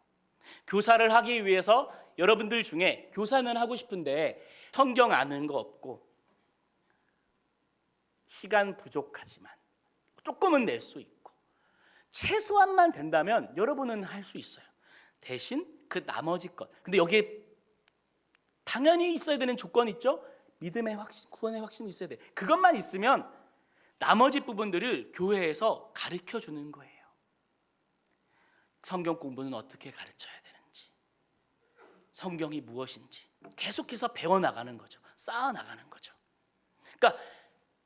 B: 교사를 하기 위해서 여러분들 중에 교사는 하고 싶은데 성경 아는 거 없고 시간 부족하지만 조금은 낼 수 있고 최소한만 된다면 여러분은 할 수 있어요. 대신 그 나머지 것. 근데 여기에 당연히 있어야 되는 조건이 있죠. 믿음의 확신, 구원의 확신이 있어야 돼. 그것만 있으면 나머지 부분들을 교회에서 가르쳐 주는 거예요. 성경 공부는 어떻게 가르쳐야 되는지, 성경이 무엇인지 계속해서 배워나가는 거죠. 쌓아나가는 거죠. 그러니까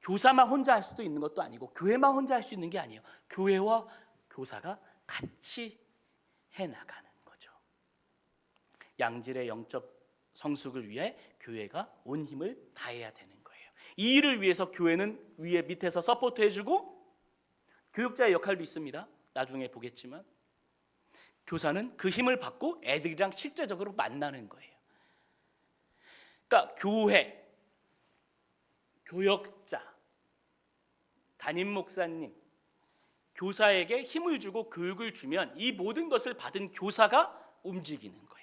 B: 교사만 혼자 할 수도 있는 것도 아니고 교회만 혼자 할 수 있는 게 아니에요. 교회와 교사가 같이 해나가는 거죠. 양질의 영적 성숙을 위해 교회가 온 힘을 다해야 되는 거예요. 이 일을 위해서 교회는 위에 밑에서 서포트 해주고 교육자의 역할도 있습니다. 나중에 보겠지만 교사는 그 힘을 받고 애들이랑 실제적으로 만나는 거예요. 그러니까 교회, 교역자, 담임 목사님, 교사에게 힘을 주고 교육을 주면 이 모든 것을 받은 교사가 움직이는 거예요.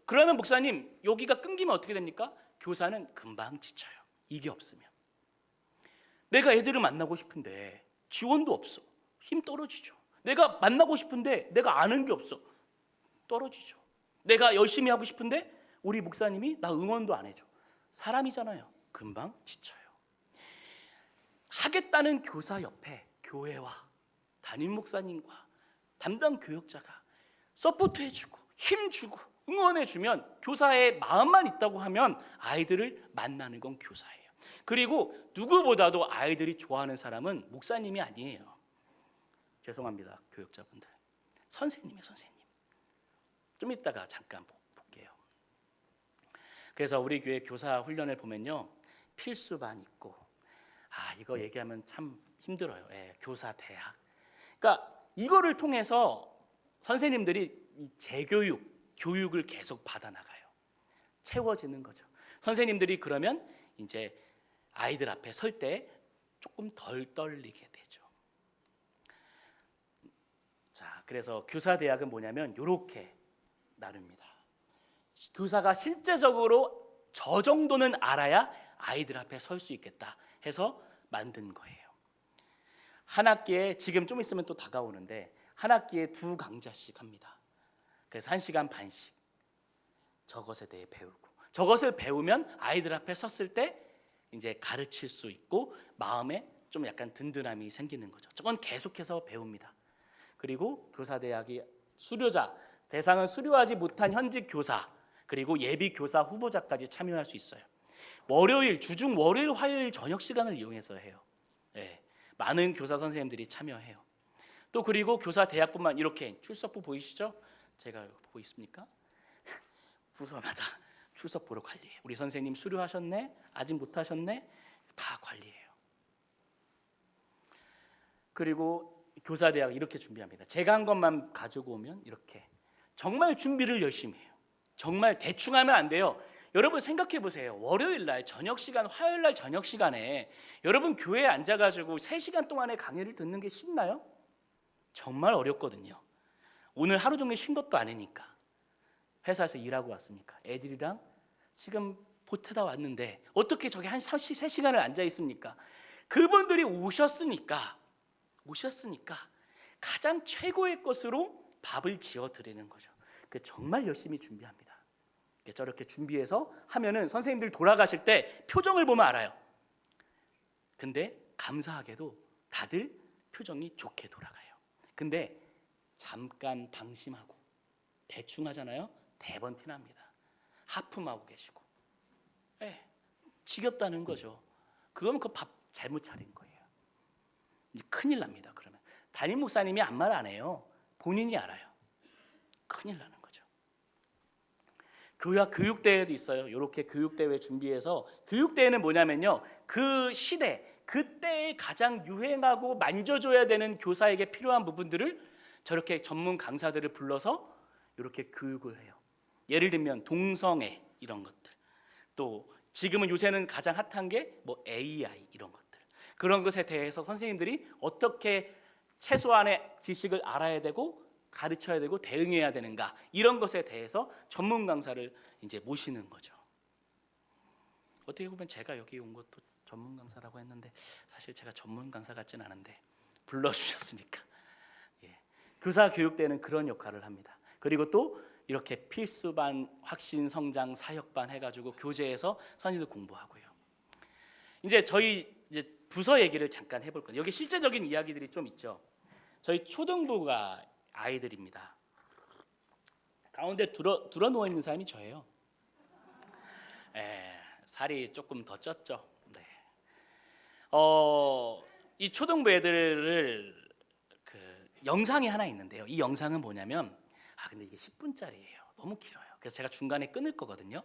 B: 그러면 목사님, 여기가 끊기면 어떻게 됩니까? 교사는 금방 지쳐요. 이게 없으면. 내가 애들을 만나고 싶은데 지원도 없어. 힘 떨어지죠. 내가 만나고 싶은데 내가 아는 게 없어. 떨어지죠. 내가 열심히 하고 싶은데 우리 목사님이 나 응원도 안 해줘. 사람이잖아요. 금방 지쳐요. 하겠다는 교사 옆에 교회와 담임 목사님과 담당 교역자가 서포트 해주고 힘주고 응원해주면 교사의 마음만 있다고 하면 아이들을 만나는 건 교사예요. 그리고 누구보다도 아이들이 좋아하는 사람은 목사님이 아니에요. 죄송합니다, 교역자분들. 선생님이에요, 선생님. 좀 이따가 잠깐 볼게요. 그래서 우리 교회 교사 훈련을 보면요, 필수반 있고, 이거 얘기하면 참 힘들어요. 교사 대학. 그러니까 이거를 통해서 선생님들이 이 재교육, 교육을 계속 받아나가요. 채워지는 거죠. 선생님들이 그러면 이제 아이들 앞에 설 때 조금 덜 떨리게 되죠. 자, 그래서 교사 대학은 뭐냐면 이렇게 나눕니다. 교사가 실제적으로 저 정도는 알아야 아이들 앞에 설 수 있겠다 해서 만든 거예요. 한 학기에 지금 좀 있으면 또 다가오는데 한 학기에 2강좌씩 합니다. 그래서 1시간 반씩 저것에 대해 배우고, 저것을 배우면 아이들 앞에 섰을 때 이제 가르칠 수 있고 마음에 좀 약간 든든함이 생기는 거죠. 저건 계속해서 배웁니다. 그리고 교사대학이 수료자, 대상은 수료하지 못한 현직 교사, 그리고 예비 교사 후보자까지 참여할 수 있어요. 월요일, 주중 월요일, 화요일 저녁 시간을 이용해서 해요. 많은 교사 선생님들이 참여해요. 또 그리고 교사 대학뿐만 이렇게 출석부 보이시죠? 제가 보고 있습니까? 부서마다 출석부로 관리해요. 우리 선생님 수료하셨네? 아직 못하셨네? 다 관리해요. 그리고 교사대학 이렇게 준비합니다. 제가 한 것만 가지고 오면 이렇게 정말 준비를 열심히 해요. 정말 대충 하면 안 돼요. 여러분 생각해 보세요. 월요일 날 저녁 시간, 화요일 날 저녁 시간에 여러분 교회에 앉아가지고 3시간 동안의 강의를 듣는 게 쉽나요? 정말 어렵거든요. 오늘 하루 종일 쉰 것도 아니니까. 회사에서 일하고 왔으니까 애들이랑 지금 보태다 왔는데 어떻게 저기 한 3시간을 앉아 있습니까? 그분들이 오셨으니까 가장 최고의 것으로 밥을 지어 드리는 거죠. 정말 열심히 준비합니다. 저렇게 준비해서 하면은 선생님들 돌아가실 때 표정을 보면 알아요. 근데 감사하게도 다들 표정이 좋게 돌아가요. 근데 잠깐 방심하고 대충 하잖아요. 대번 티납니다. 하품하고 계시고. 네, 지겹다는 거죠. 그거면 그 밥 잘못 차린 거예요. 이제 큰일 납니다. 그러면 담임 목사님이 아무 말 안 해요. 본인이 알아요. 큰일 나는 거죠. 교육대회도 있어요. 이렇게 교육대회 준비해서, 교육대회는 뭐냐면요, 그 시대 그때에 가장 유행하고 만져줘야 되는 교사에게 필요한 부분들을 저렇게 전문 강사들을 불러서 이렇게 교육을 해요. 예를 들면 동성애 이런 것들, 또 지금은 요새는 가장 핫한 게 뭐 AI 이런 것들, 그런 것에 대해서 선생님들이 어떻게 최소한의 지식을 알아야 되고 가르쳐야 되고 대응해야 되는가, 이런 것에 대해서 전문 강사를 이제 모시는 거죠. 어떻게 보면 제가 여기 온 것도 전문 강사라고 했는데 사실 제가 전문 강사 같진 않은데 불러주셨으니까. 교사 교육대는 그런 역할을 합니다. 그리고 또 이렇게 필수반, 확신성장, 사역반 해가지고 교재에서 선생님들 공부하고요. 이제 저희 부서 얘기를 잠깐 해볼 거예요. 여기 실제적인 이야기들이 좀 있죠. 저희 초등부가 아이들입니다. 가운데 들어 누워 있는 사람이 저예요. 살이 조금 더 쪘죠. 네. 이 초등부 애들을 영상이 하나 있는데요. 이 영상은 뭐냐면, 근데 이게 10분짜리예요. 너무 길어요. 그래서 제가 중간에 끊을 거거든요.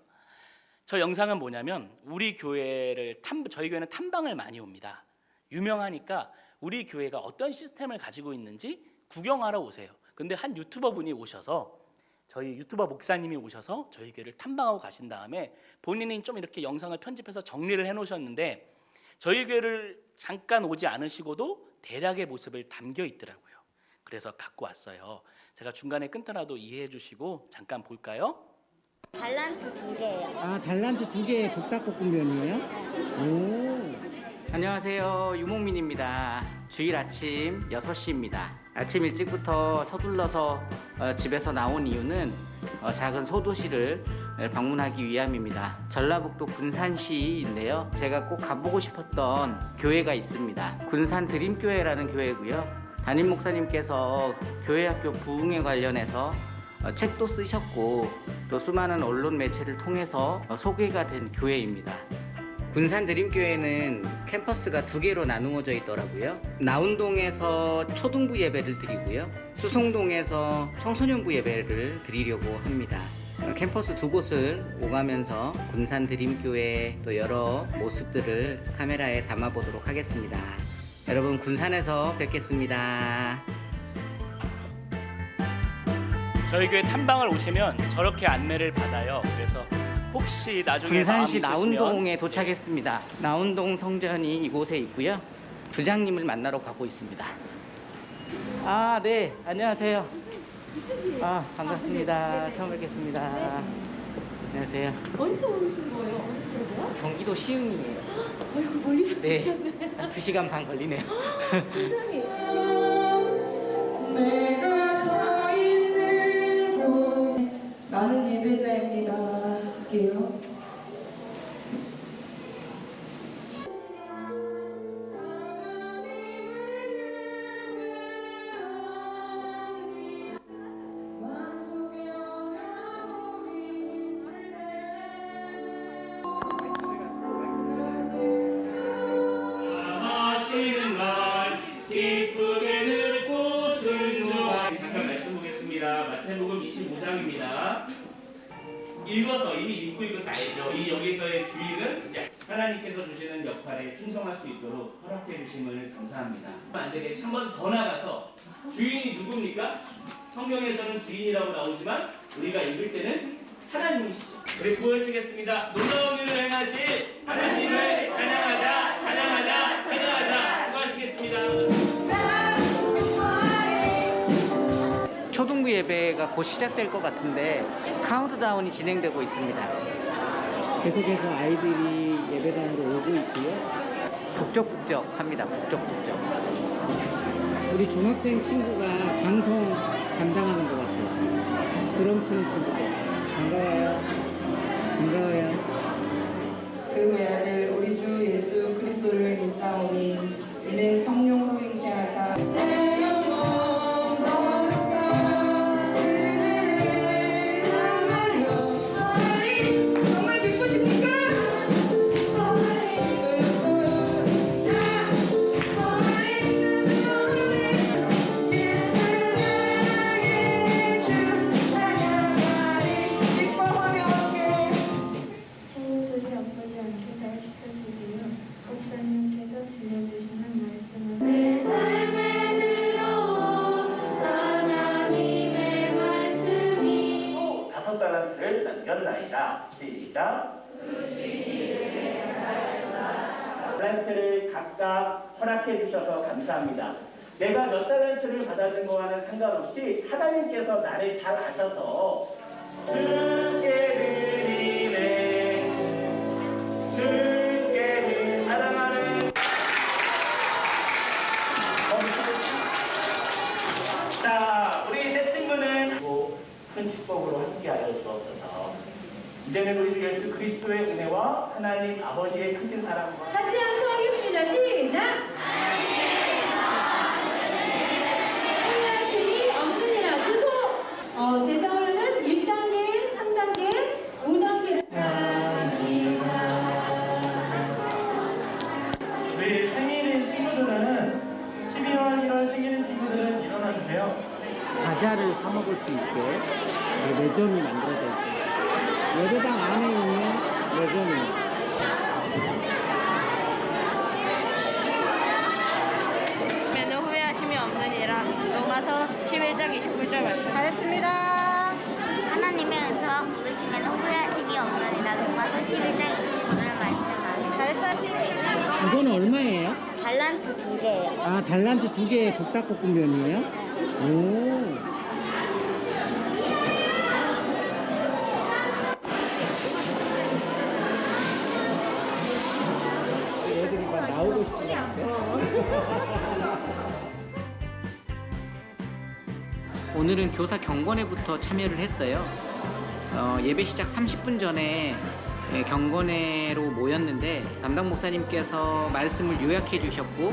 B: 저 영상은 뭐냐면, 우리 교회를 저희 교회는 탐방을 많이 옵니다. 유명하니까 우리 교회가 어떤 시스템을 가지고 있는지 구경하러 오세요. 근데 한 유튜버 분이 오셔서, 저희 유튜버 목사님이 오셔서 저희 교회를 탐방하고 가신 다음에 본인이 좀 이렇게 영상을 편집해서 정리를 해놓으셨는데, 저희 교회를 잠깐 오지 않으시고도 대략의 모습을 담겨 있더라고요. 그래서 갖고 왔어요. 제가 중간에 끊더라도 이해해 주시고 잠깐 볼까요?
C: 달란트 2개예요.
D: 달란트 2개의 북닭볶음면이에요? 오.
E: 안녕하세요, 유목민입니다. 주일 아침 6시입니다. 아침 일찍부터 서둘러서 집에서 나온 이유는 작은 소도시를 방문하기 위함입니다. 전라북도 군산시인데요, 제가 꼭 가보고 싶었던 교회가 있습니다. 군산 드림교회라는 교회고요. 담임 목사님께서 교회학교 부흥에 관련해서 책도 쓰셨고, 또 수많은 언론 매체를 통해서 소개가 된 교회입니다. 군산 드림교회는 캠퍼스가 2개로 나누어져 있더라고요. 나운동에서 초등부 예배를 드리고요, 수송동에서 청소년부 예배를 드리려고 합니다. 캠퍼스 2곳을 오가면서 군산 드림교회 또 여러 모습들을 카메라에 담아보도록 하겠습니다. 여러분, 군산에서 뵙겠습니다.
B: 저희 교회 탐방을 오시면 저렇게 안내를 받아요. 그래서 혹시 나중에
E: 군산시
B: 마음 있으시면,
E: 나운동에 도착했습니다. 나운동 성전이 이곳에 있고요. 부장님을 만나러 가고 있습니다. 네, 안녕하세요. 반갑습니다. 처음 뵙겠습니다. 안녕하세요.
C: 어디서 오신 거예요? 어디서 오세요?
E: 경기도 시흥이에요.
C: 아이고, 멀리서
E: 네,
C: 오셨네.
E: 한 2시간 반 걸리네요.
C: 세상에.
F: 내가 서 있는 곳, 나는 예배자입니다. 할게요.
B: 잠깐 말씀 보겠습니다. 마태복음 25장입니다. 읽어서 이미 믿고 있는 것을 알죠. 이 여기서의 주인은 이제 하나님께서 주시는 역할에 충성할 수 있도록 허락해 주심을 감사합니다. 만약에 한 번 더 나가서 주인이 누굽니까? 성경에서는 주인이라고 나오지만 우리가 읽을 때는 하나님이시죠. 우리 구호를 치겠습니다. 놀라운 일을 행하실 하나님을 찬양하자, 찬양하자, 찬양하자. 수고하시겠습니다.
E: 초등부 예배가 곧 시작될 것 같은데 카운트다운이 진행되고 있습니다.
D: 계속해서 아이들이 예배당으로 오고 있고요.
E: 북적북적합니다. 북적북적.
D: 우리 중학생 친구가 방송 담당하는 것 같아요. 드럼 치는 친구들. 반가워요. 반가워요.
F: 그 외아들 우리 주 예수 그리스도를 믿사오니 이는 성령으로 잉태하사 내 영혼 거룩한 그대를 향하여 정말 믿고 싶니까?
C: 친구들이 아프지 않게 잘 지켜주세요. 목사님께서 들려주시는 말씀을 내 삶에 들어온 하나님의 말씀이
B: 5달란트를 남겼나이다. 시작. 달란트를 각각 허락해 주셔서 감사합니다. 내가 몇 달란트를 받아든 거와는 상관없이 하나님께서 나를 잘 아셔서 주께 드리네, 주께 사랑하는 자, 우리 새 친구는 큰 축복으로 함께하여 주옵소서. 이제는 우리 주 예수 그리스도의 은혜와 하나님 아버지의 크신 사랑과
C: 같이 함성하겠습니다. 시작! 하나님이 없느니라. 주소! 제자훈련은 1단계, 3단계, 5단계.
B: 우리 생일인 친구들은 12월 1월 생일인 친구들은 일어나주세요.
D: 과자를 사 먹을 수 있게 매점이 만들어져 있습니다. 예배당 안에 있는 매점이에요.
G: 면은 후회하심이 없느니라. 로마서 11장 29절 말씀.
C: 잘했습니다.
H: 하나님의 은혜와 부르심에는 후회하심이 없느니라. 로마서 11장 29절 말씀하니
C: 잘했어요.
D: 이거는 얼마예요?
H: 달란트 2개예요.
D: 아, 달란트 2개의 북닭볶음면이에요? 오. 애들이 막 나오고 싶은 것 같아.
E: 오늘은 교사 경건회부터 참여를 했어요. 예배 시작 30분 전에 경건회로 모였는데 담당 목사님께서 말씀을 요약해 주셨고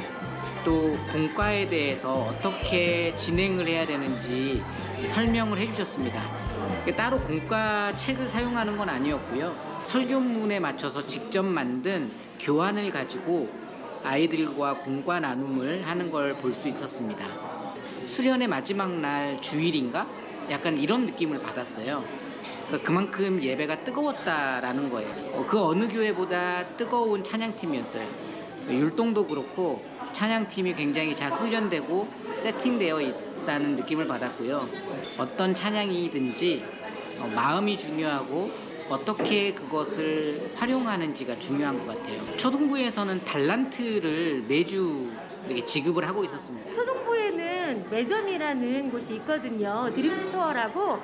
E: 또 공과에 대해서 어떻게 진행을 해야 되는지 설명을 해 주셨습니다. 따로 공과 책을 사용하는 건 아니었고요. 설교문에 맞춰서 직접 만든 교환을 가지고 아이들과 공과 나눔을 하는 걸 볼 수 있었습니다. 수련의 마지막 날 주일인가? 약간 이런 느낌을 받았어요. 그만큼 예배가 뜨거웠다라는 거예요. 그 어느 교회보다 뜨거운 찬양팀이었어요. 율동도 그렇고 찬양팀이 굉장히 잘 훈련되고 세팅되어 있다는 느낌을 받았고요. 어떤 찬양이든지 마음이 중요하고 어떻게 그것을 활용하는지가 중요한 것 같아요. 초등부에서는 달란트를 매주 이렇게 지급을 하고 있었습니다.
I: 초등부에는 매점이라는 곳이 있거든요. 드림스토어라고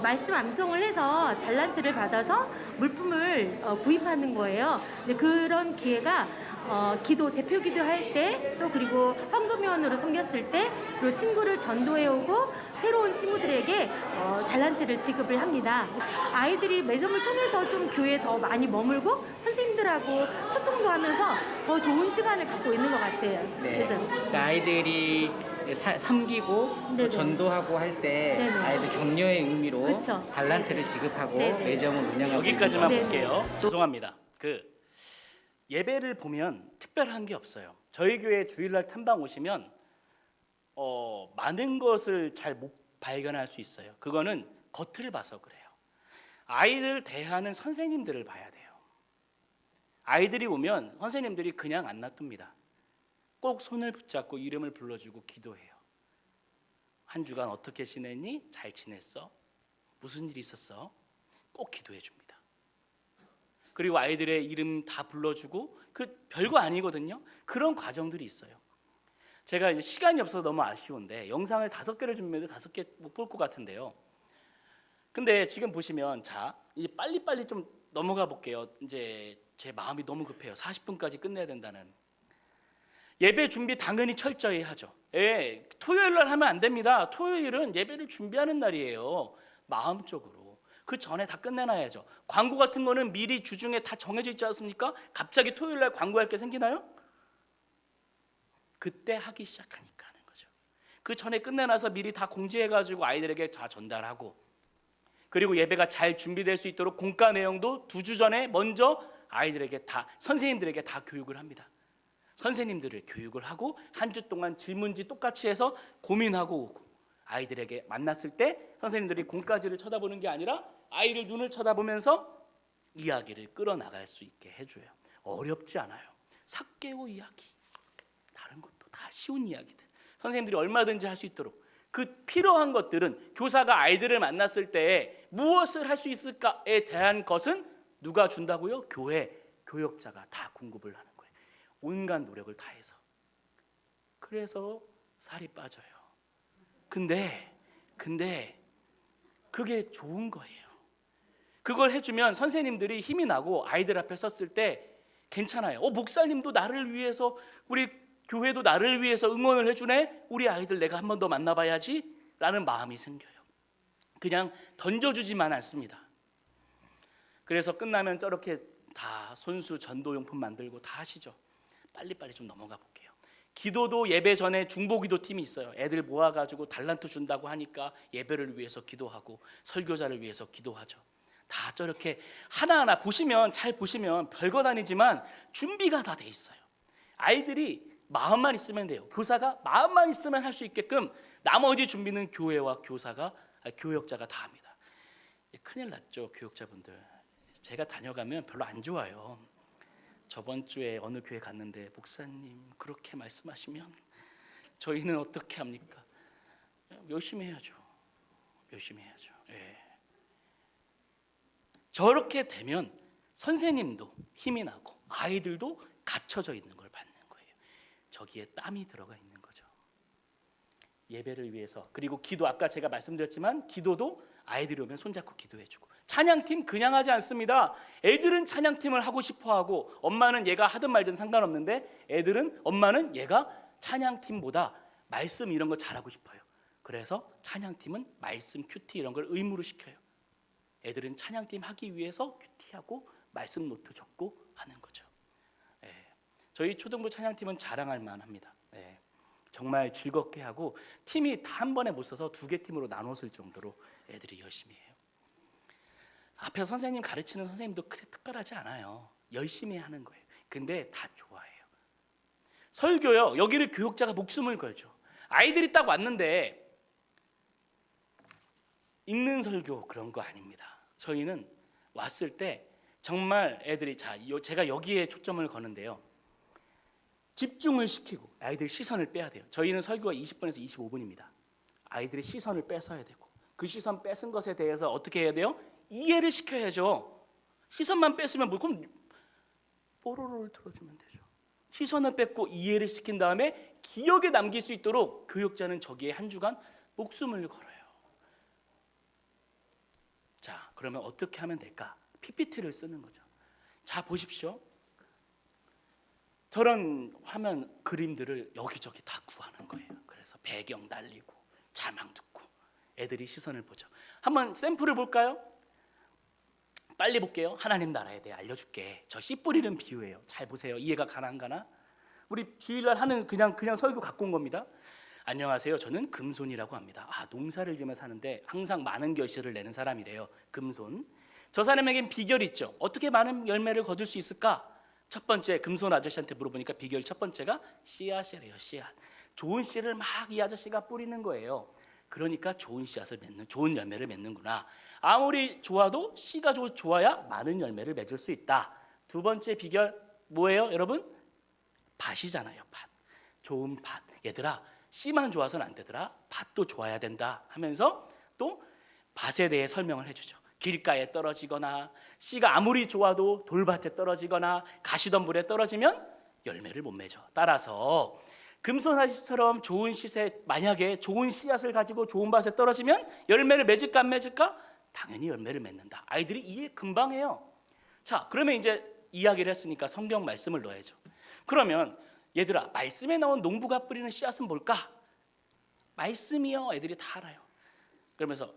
I: 말씀 암송을 해서 달란트를 받아서 물품을 구입하는 거예요. 근데 그런 기회가 기도 대표 기도할 때 또 그리고 헌금요원으로 섬겼을 때 그리고 친구를 전도해 오고 새로운 친구들에게 달란트를 지급을 합니다. 아이들이 매점을 통해서 좀 교회에 더 많이 머물고 선생님들하고 소통도 하면서 더 좋은 시간을 갖고 있는 것 같아요.
E: 네.
I: 그래서
E: 그러니까 아이들이 섬기고 또
I: 네네.
E: 전도하고 할 때
I: 네네.
E: 아이들 격려의 의미로
I: 그쵸.
E: 달란트를 지급하고
I: 네네.
E: 매점을 운영하고
B: 여기까지만
I: 네.
B: 볼게요. 죄송합니다. 예배를 보면 특별한 게 없어요. 저희 교회 주일날 탐방 오시면 많은 것을 잘 못 발견할 수 있어요. 그거는 겉을 봐서 그래요. 아이들 대하는 선생님들을 봐야 돼요. 아이들이 오면 선생님들이 그냥 안 놔둡니다. 꼭 손을 붙잡고 이름을 불러주고 기도해요. 한 주간 어떻게 지냈니? 잘 지냈어? 무슨 일이 있었어? 꼭 기도해 줍니다. 그리고 아이들의 이름 다 불러주고, 그 별거 아니거든요. 그런 과정들이 있어요. 제가 이제 시간이 없어서 너무 아쉬운데 영상을 5개를 준비해도 5개 못 볼 것 같은데요. 근데 지금 보시면, 자, 이제 빨리빨리 좀 넘어가 볼게요. 이제 제 마음이 너무 급해요. 40분까지 끝내야 된다는. 예배 준비 당연히 철저히 하죠. 예, 토요일 날 하면 안 됩니다. 토요일은 예배를 준비하는 날이에요. 마음적으로. 그 전에 다 끝내놔야죠. 광고 같은 거는 미리 주중에 다 정해져 있지 않습니까? 갑자기 토요일 날 광고할 게 생기나요? 그때 하기 시작하니까 하는 거죠. 그 전에 끝내놔서 미리 다 공지해가지고 아이들에게 다 전달하고, 그리고 예배가 잘 준비될 수 있도록 공과 내용도 2주 전에 먼저 아이들에게 다, 선생님들에게 다 교육을 합니다. 선생님들을 교육을 하고 한 주 동안 질문지 똑같이 해서 고민하고 오고, 아이들에게 만났을 때 선생님들이 공까지를 쳐다보는 게 아니라 아이를 눈을 쳐다보면서 이야기를 끌어나갈 수 있게 해줘요. 어렵지 않아요. 삭개오 이야기, 다른 것도 다 쉬운 이야기들, 선생님들이 얼마든지 할 수 있도록 그 필요한 것들은, 교사가 아이들을 만났을 때 무엇을 할 수 있을까에 대한 것은 누가 준다고요? 교회, 교역자가 다 공급을 하는 거예요. 온갖 노력을 다해서. 그래서 살이 빠져요. 근데 그게 좋은 거예요. 그걸 해주면 선생님들이 힘이 나고 아이들 앞에 섰을 때 괜찮아요. 목사님도 나를 위해서, 우리 교회도 나를 위해서 응원을 해주네. 우리 아이들 내가 한 번 더 만나봐야지 라는 마음이 생겨요. 그냥 던져주지만 않습니다. 그래서 끝나면 저렇게 다 손수 전도용품 만들고 다 하시죠. 빨리빨리 좀 넘어가 볼게요. 기도도 예배 전에 중보기도 팀이 있어요. 애들 모아가지고 달란트 준다고 하니까 예배를 위해서 기도하고 설교자를 위해서 기도하죠. 다 저렇게 하나하나 보시면, 잘 보시면 별것 아니지만 준비가 다 돼 있어요. 아이들이 마음만 있으면 돼요. 교사가 마음만 있으면 할 수 있게끔 나머지 준비는 교회와 교역자가 다 합니다. 큰일 났죠, 교역자분들. 제가 다녀가면 별로 안 좋아요. 저번 주에 어느 교회 갔는데, 목사님 그렇게 말씀하시면 저희는 어떻게 합니까? 열심히 해야죠. 열심히 해야죠. 예. 저렇게 되면 선생님도 힘이 나고 아이들도 갖춰져 있는 걸 받는 거예요. 저기에 땀이 들어가 있는 거죠. 예배를 위해서. 그리고 기도, 아까 제가 말씀드렸지만 기도도 아이들이 오면 손잡고 기도해주고. 찬양팀 그냥 하지 않습니다. 애들은 찬양팀을 하고 싶어하고, 엄마는 얘가 하든 말든 상관없는데 엄마는 얘가 찬양팀보다 말씀 이런 거 잘하고 싶어요. 그래서 찬양팀은 말씀 큐티 이런 걸 의무로 시켜요. 애들은 찬양팀 하기 위해서 큐티하고 말씀 노트 적고 하는 거죠. 예. 저희 초등부 찬양팀은 자랑할 만합니다. 예. 정말 즐겁게 하고, 팀이 다 한 번에 못 써서 2개 팀으로 나눴을 정도로 애들이 열심히 해요. 앞에서 선생님 가르치는 선생님도 그렇게 특별하지 않아요. 열심히 하는 거예요. 근데 다 좋아해요. 설교요, 여기를 교육자가 목숨을 걸죠. 아이들이 딱 왔는데 읽는 설교 그런 거 아닙니다. 저희는 왔을 때 정말 애들이, 제가 여기에 초점을 거는데요, 집중을 시키고 아이들 시선을 빼야 돼요. 저희는 설교가 20분에서 25분입니다. 아이들의 시선을 뺏어야 되고, 그 시선 뺏은 것에 대해서 어떻게 해야 돼요? 이해를 시켜야죠. 시선만 뺐으면 그럼 뽀로로를 틀어주면 되죠. 시선을 뺏고 이해를 시킨 다음에 기억에 남길 수 있도록 교육자는 저기에 한 주간 목숨을 걸어요. 자, 그러면 어떻게 하면 될까? PPT를 쓰는 거죠. 자, 보십시오. 저런 화면 그림들을 여기저기 다 구하는 거예요. 그래서 배경 날리고 자막 듣고 애들이 시선을 보죠. 한번 샘플을 볼까요? 빨리 볼게요. 하나님 나라에 대해 알려줄게. 저 씨 뿌리는 비유예요. 잘 보세요. 이해가 안 가나? 우리 주일날 하는 그냥 설교 갖고 온 겁니다. 안녕하세요. 저는 금손이라고 합니다. 농사를 지으며 사는데 항상 많은 결실을 내는 사람이래요. 금손. 저 사람에겐 비결이 있죠. 어떻게 많은 열매를 거둘 수 있을까? 첫 번째, 금손 아저씨한테 물어보니까 비결 첫 번째가 씨앗이래요. 씨앗. 좋은 씨를 막 이 아저씨가 뿌리는 거예요. 그러니까 좋은 씨앗을 맺는, 좋은 열매를 맺는구나. 아무리 좋아도 씨가 좋아야 많은 열매를 맺을 수 있다. 두 번째 비결 뭐예요, 여러분? 밭이잖아요. 밭. 좋은 밭. 얘들아, 씨만 좋아서는 안 되더라. 밭도 좋아야 된다 하면서 또 밭에 대해 설명을 해주죠. 길가에 떨어지거나 씨가 아무리 좋아도 돌밭에 떨어지거나 가시덤불에 떨어지면 열매를 못 맺어. 따라서 금손아지처럼 좋은 씨에, 만약에 좋은 씨앗을 가지고 좋은 밭에 떨어지면 열매를 맺을까 안 맺을까? 당연히 열매를 맺는다. 아이들이 이해 금방 해요. 자, 그러면 이제 이야기를 했으니까 성경 말씀을 넣어야죠. 그러면 얘들아, 말씀에 나온 농부가 뿌리는 씨앗은 뭘까? 말씀이요. 애들이 다 알아요. 그러면서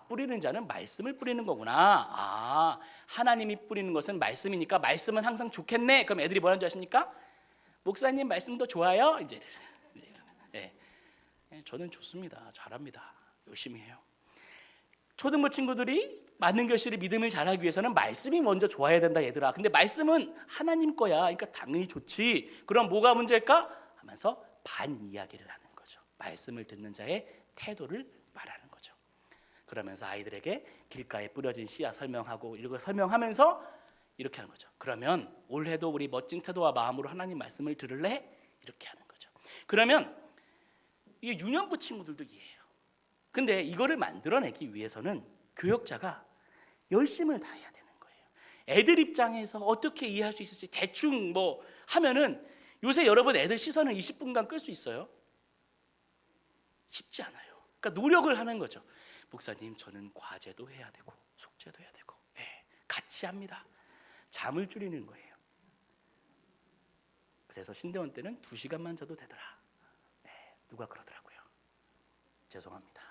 B: 뿌리는 자는 말씀을 뿌리는 거구나. 하나님이 뿌리는 것은 말씀이니까 말씀은 항상 좋겠네. 그럼 애들이 뭐라는 줄 아십니까? 목사님 말씀도 좋아요. 이제 네. 저는 좋습니다. 잘합니다. 열심히 해요. 초등부 친구들이 맞는 결실을 믿음을 잘하기 위해서는 말씀이 먼저 좋아야 된다, 얘들아. 근데 말씀은 하나님 거야. 그러니까 당연히 좋지. 그럼 뭐가 문제일까? 하면서 반 이야기를 하는 거죠. 말씀을 듣는 자의 태도를 말하는 거죠. 그러면서 아이들에게 길가에 뿌려진 씨앗 설명하고 이런 거 설명하면서 이렇게 하는 거죠. 그러면 올해도 우리 멋진 태도와 마음으로 하나님 말씀을 들을래? 이렇게 하는 거죠. 그러면 이게 유년부 친구들도 이해해요. 근데 이거를 만들어내기 위해서는 교역자가 열심을 다해야 되는 거예요. 애들 입장에서 어떻게 이해할 수 있을지 대충 뭐 하면은 요새 여러분 애들 시선을 20분간 끌 수 있어요? 쉽지 않아요. 그러니까 노력을 하는 거죠. 목사님, 저는 과제도 해야 되고 숙제도 해야 되고 같이 합니다. 잠을 줄이는 거예요. 그래서 신대원 때는 2시간만 자도 되더라. 누가 그러더라고요. 죄송합니다.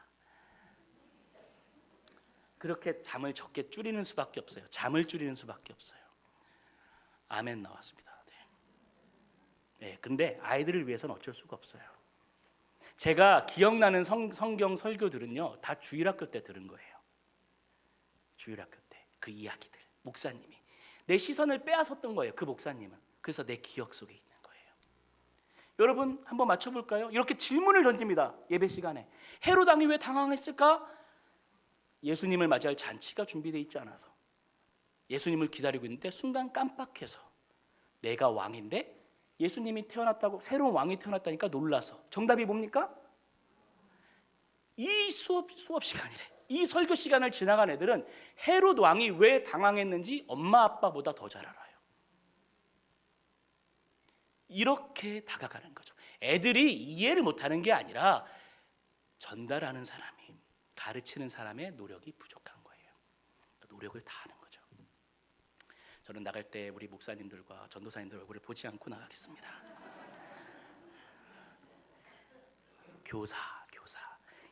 B: 그렇게 잠을 적게 줄이는 수밖에 없어요. 잠을 줄이는 수밖에 없어요. 아멘 나왔습니다. 근데 아이들을 위해서는 어쩔 수가 없어요. 제가 기억나는 성경 설교들은요, 다 주일학교 때 들은 거예요. 주일학교 때 그 이야기들, 목사님이 내 시선을 빼앗았던 거예요. 그 목사님은. 그래서 내 기억 속에 있는 거예요. 여러분 한번 맞춰볼까요? 이렇게 질문을 던집니다. 예배 시간에. 헤롯 왕이 왜 당황했을까? 예수님을 맞이할 잔치가 준비되어 있지 않아서 예수님을 기다리고 있는데 순간 깜빡해서 내가 왕인데 예수님이 태어났다고, 새로운 왕이 태어났다니까 놀라서. 정답이 뭡니까? 이 수업 시간이래. 이 설교 시간을 지나간 애들은 헤롯 왕이 왜 당황했는지 엄마 아빠보다 더 잘 알아요. 이렇게 다가가는 거죠. 애들이 이해를 못하는 게 아니라 전달하는 사람이, 가르치는 사람의 노력이 부족한 거예요. 노력을 다 하는 거죠. 저는 나갈 때 우리 목사님들과 전도사님들 얼굴을 보지 않고 나가겠습니다. 교사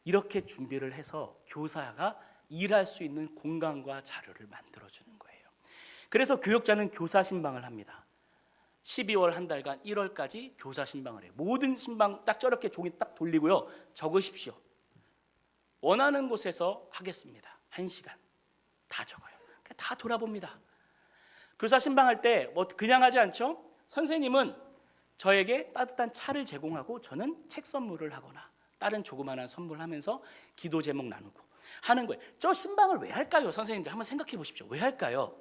B: 이렇게 준비를 해서 교사가 일할 수 있는 공간과 자료를 만들어주는 거예요. 그래서 교역자는 교사 신방을 합니다. 12월 한 달간 1월까지 교사 신방을 해요. 모든 신방 딱 저렇게 종이 딱 돌리고요. 적으십시오. 원하는 곳에서 하겠습니다. 1시간 다 적어요. 다 돌아봅니다. 교사 신방할 때 뭐 그냥 하지 않죠? 선생님은 저에게 따뜻한 차를 제공하고 저는 책 선물을 하거나 다른 조그마한 선물하면서 기도 제목 나누고 하는 거예요. 저 신방을 왜 할까요? 선생님들 한번 생각해 보십시오. 왜 할까요?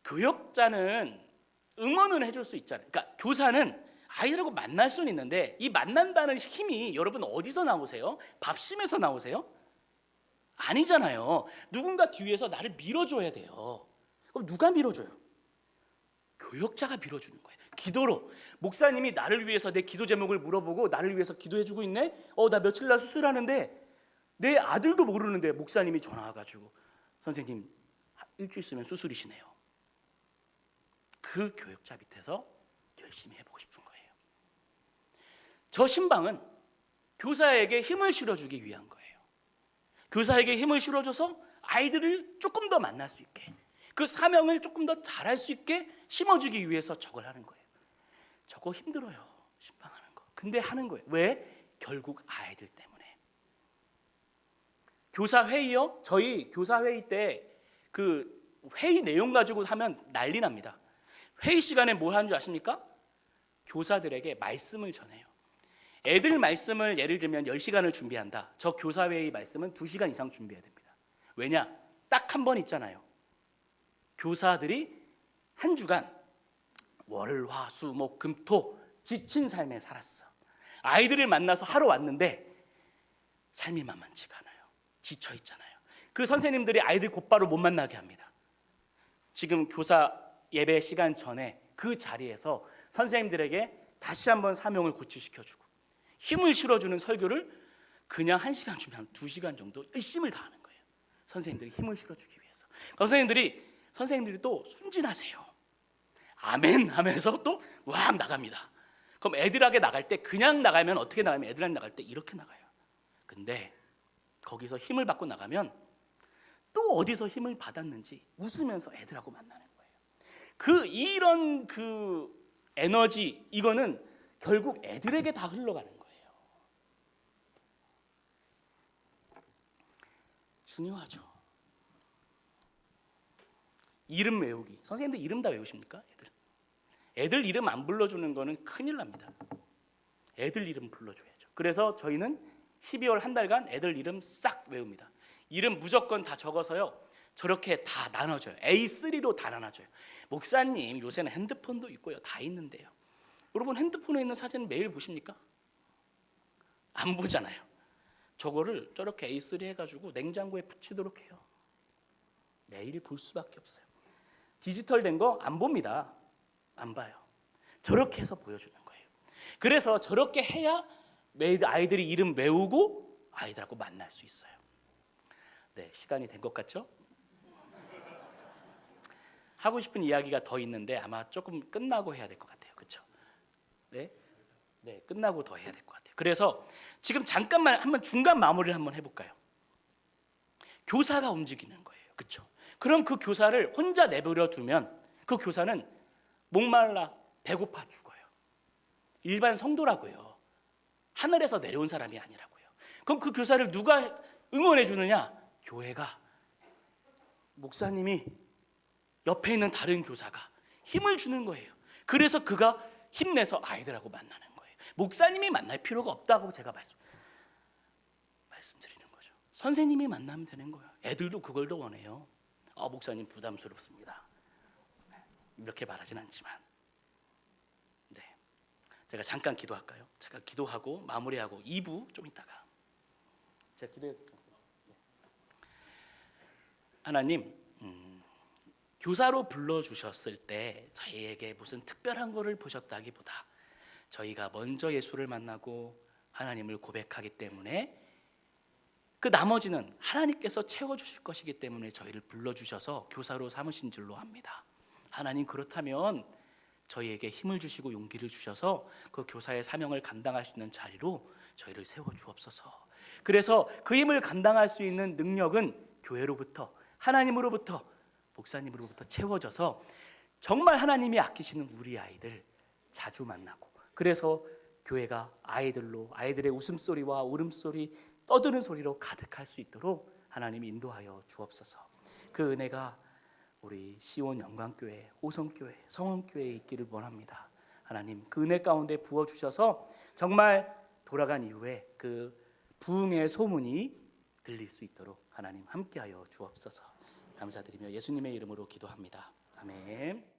B: 교역자는 응원을 해줄 수 있잖아요. 그러니까 교사는 아이들하고 만날 수는 있는데 이 만난다는 힘이 여러분 어디서 나오세요? 밥심에서 나오세요? 아니잖아요. 누군가 뒤에서 나를 밀어줘야 돼요. 그럼 누가 밀어줘요? 교역자가 밀어주는 거예요. 기도로. 목사님이 나를 위해서 내 기도 제목을 물어보고 나를 위해서 기도해주고 있네. 나 며칠 날 수술하는데 내 아들도 모르는데 목사님이 전화 와가지고 선생님 일주일 있으면 수술이시네요. 그 교역자 밑에서 열심히 해보고 싶은 거예요. 저 신방은 교사에게 힘을 실어주기 위한 거예요. 교사에게 힘을 실어줘서 아이들을 조금 더 만날 수 있게, 그 사명을 조금 더 잘할 수 있게 심어주기 위해서 저걸 하는 거예요. 저거 힘들어요, 신방하는 거. 근데 하는 거예요. 왜? 결국 아이들 때문에. 교사 회의요? 저희 교사 회의 때 그 회의 내용 가지고 하면 난리 납니다. 회의 시간에 뭐 하는 줄 아십니까? 교사들에게 말씀을 전해요. 애들 말씀을 예를 들면 10시간을 준비한다. 저 교사회의 말씀은 2시간 이상 준비해야 됩니다. 왜냐? 딱 한 번 있잖아요. 교사들이 한 주간 월, 화, 수, 목, 금, 토 지친 삶에 살았어. 아이들을 만나서 하러 왔는데 삶이 만만치가 않아요. 지쳐 있잖아요. 그 선생님들이 아이들 곧바로 못 만나게 합니다. 지금 교사 예배 시간 전에 그 자리에서 선생님들에게 다시 한번 사명을 고취시켜주고 힘을 실어주는 설교를 그냥 1시간 주면 2시간 정도 열심을 다하는 거예요. 선생님들이 힘을 실어주기 위해서. 선생님들이 또 순진하세요. 아멘 하면서 또 왁 나갑니다. 그럼 애들에게 나갈 때 그냥 나가면 어떻게 나가면 애들한테 나갈 때 이렇게 나가요. 근데 거기서 힘을 받고 나가면 또 어디서 힘을 받았는지 웃으면서 애들하고 만나는 거예요. 이런 에너지 이거는 결국 애들에게 다 흘러가는 거예요. 중요하죠. 이름 외우기. 선생님들 이름 다 외우십니까? 애들 이름 안 불러주는 거는 큰일 납니다. 애들 이름 불러줘야죠. 그래서 저희는 12월 한 달간 애들 이름 싹 외웁니다. 이름 무조건 다 적어서요. 저렇게 다 나눠줘요. A3로 다 나눠줘요. 목사님 요새는 핸드폰도 있고요. 다 있는데요. 여러분 핸드폰에 있는 사진 매일 보십니까? 안 보잖아요. 저거를 저렇게 A3 해가지고 냉장고에 붙이도록 해요. 매일 볼 수밖에 없어요. 디지털 된 거 안 봅니다. 안 봐요. 저렇게 해서 보여주는 거예요. 그래서 저렇게 해야 매일 아이들이 이름 외우고 아이들하고 만날 수 있어요. 네, 시간이 된 것 같죠? 하고 싶은 이야기가 더 있는데 아마 조금 끝나고 해야 될 것 같아요. 그렇죠? 네, 끝나고 더 해야 될 것 같아요. 그래서 지금 잠깐만 한번 중간 마무리를 한번 해볼까요? 교사가 움직이는 거예요. 그렇죠? 그럼 그 교사를 혼자 내버려 두면 그 교사는 목말라 배고파 죽어요. 일반 성도라고요. 하늘에서 내려온 사람이 아니라고요. 그럼 그 교사를 누가 응원해 주느냐? 교회가, 목사님이, 옆에 있는 다른 교사가 힘을 주는 거예요. 그래서 그가 힘내서 아이들하고 만나는 거예요. 목사님이 만날 필요가 없다고 제가 말씀드리는 거죠. 선생님이 만나면 되는 거예요. 애들도 그걸 더 원해요. 목사님 부담스럽습니다. 이렇게 말하진 않지만, 네, 제가 잠깐 기도할까요? 제가 기도하고 마무리하고 2부 좀 있다가 제가 기도해드릴게요. 하나님, 교사로 불러주셨을 때 저희에게 무슨 특별한 거를 보셨다기보다 저희가 먼저 예수를 만나고 하나님을 고백하기 때문에 그 나머지는 하나님께서 채워주실 것이기 때문에 저희를 불러주셔서 교사로 삼으신 줄로 압니다. 하나님, 그렇다면 저희에게 힘을 주시고 용기를 주셔서 그 교사의 사명을 감당할 수 있는 자리로 저희를 세워주옵소서. 그래서 그 힘을 감당할 수 있는 능력은 교회로부터, 하나님으로부터, 목사님으로부터 채워져서 정말 하나님이 아끼시는 우리 아이들 자주 만나고, 그래서 교회가 아이들의 웃음소리와 울음소리, 떠드는 소리로 가득할 수 있도록 하나님이 인도하여 주옵소서. 그 은혜가 우리 시온 영광교회, 호성교회, 성원교회에 있기를 원합니다. 하나님, 그 은혜 가운데 부어주셔서 정말 돌아간 이후에 그 부흥의 소문이 들릴 수 있도록 하나님 함께하여 주옵소서. 감사드리며 예수님의 이름으로 기도합니다. 아멘.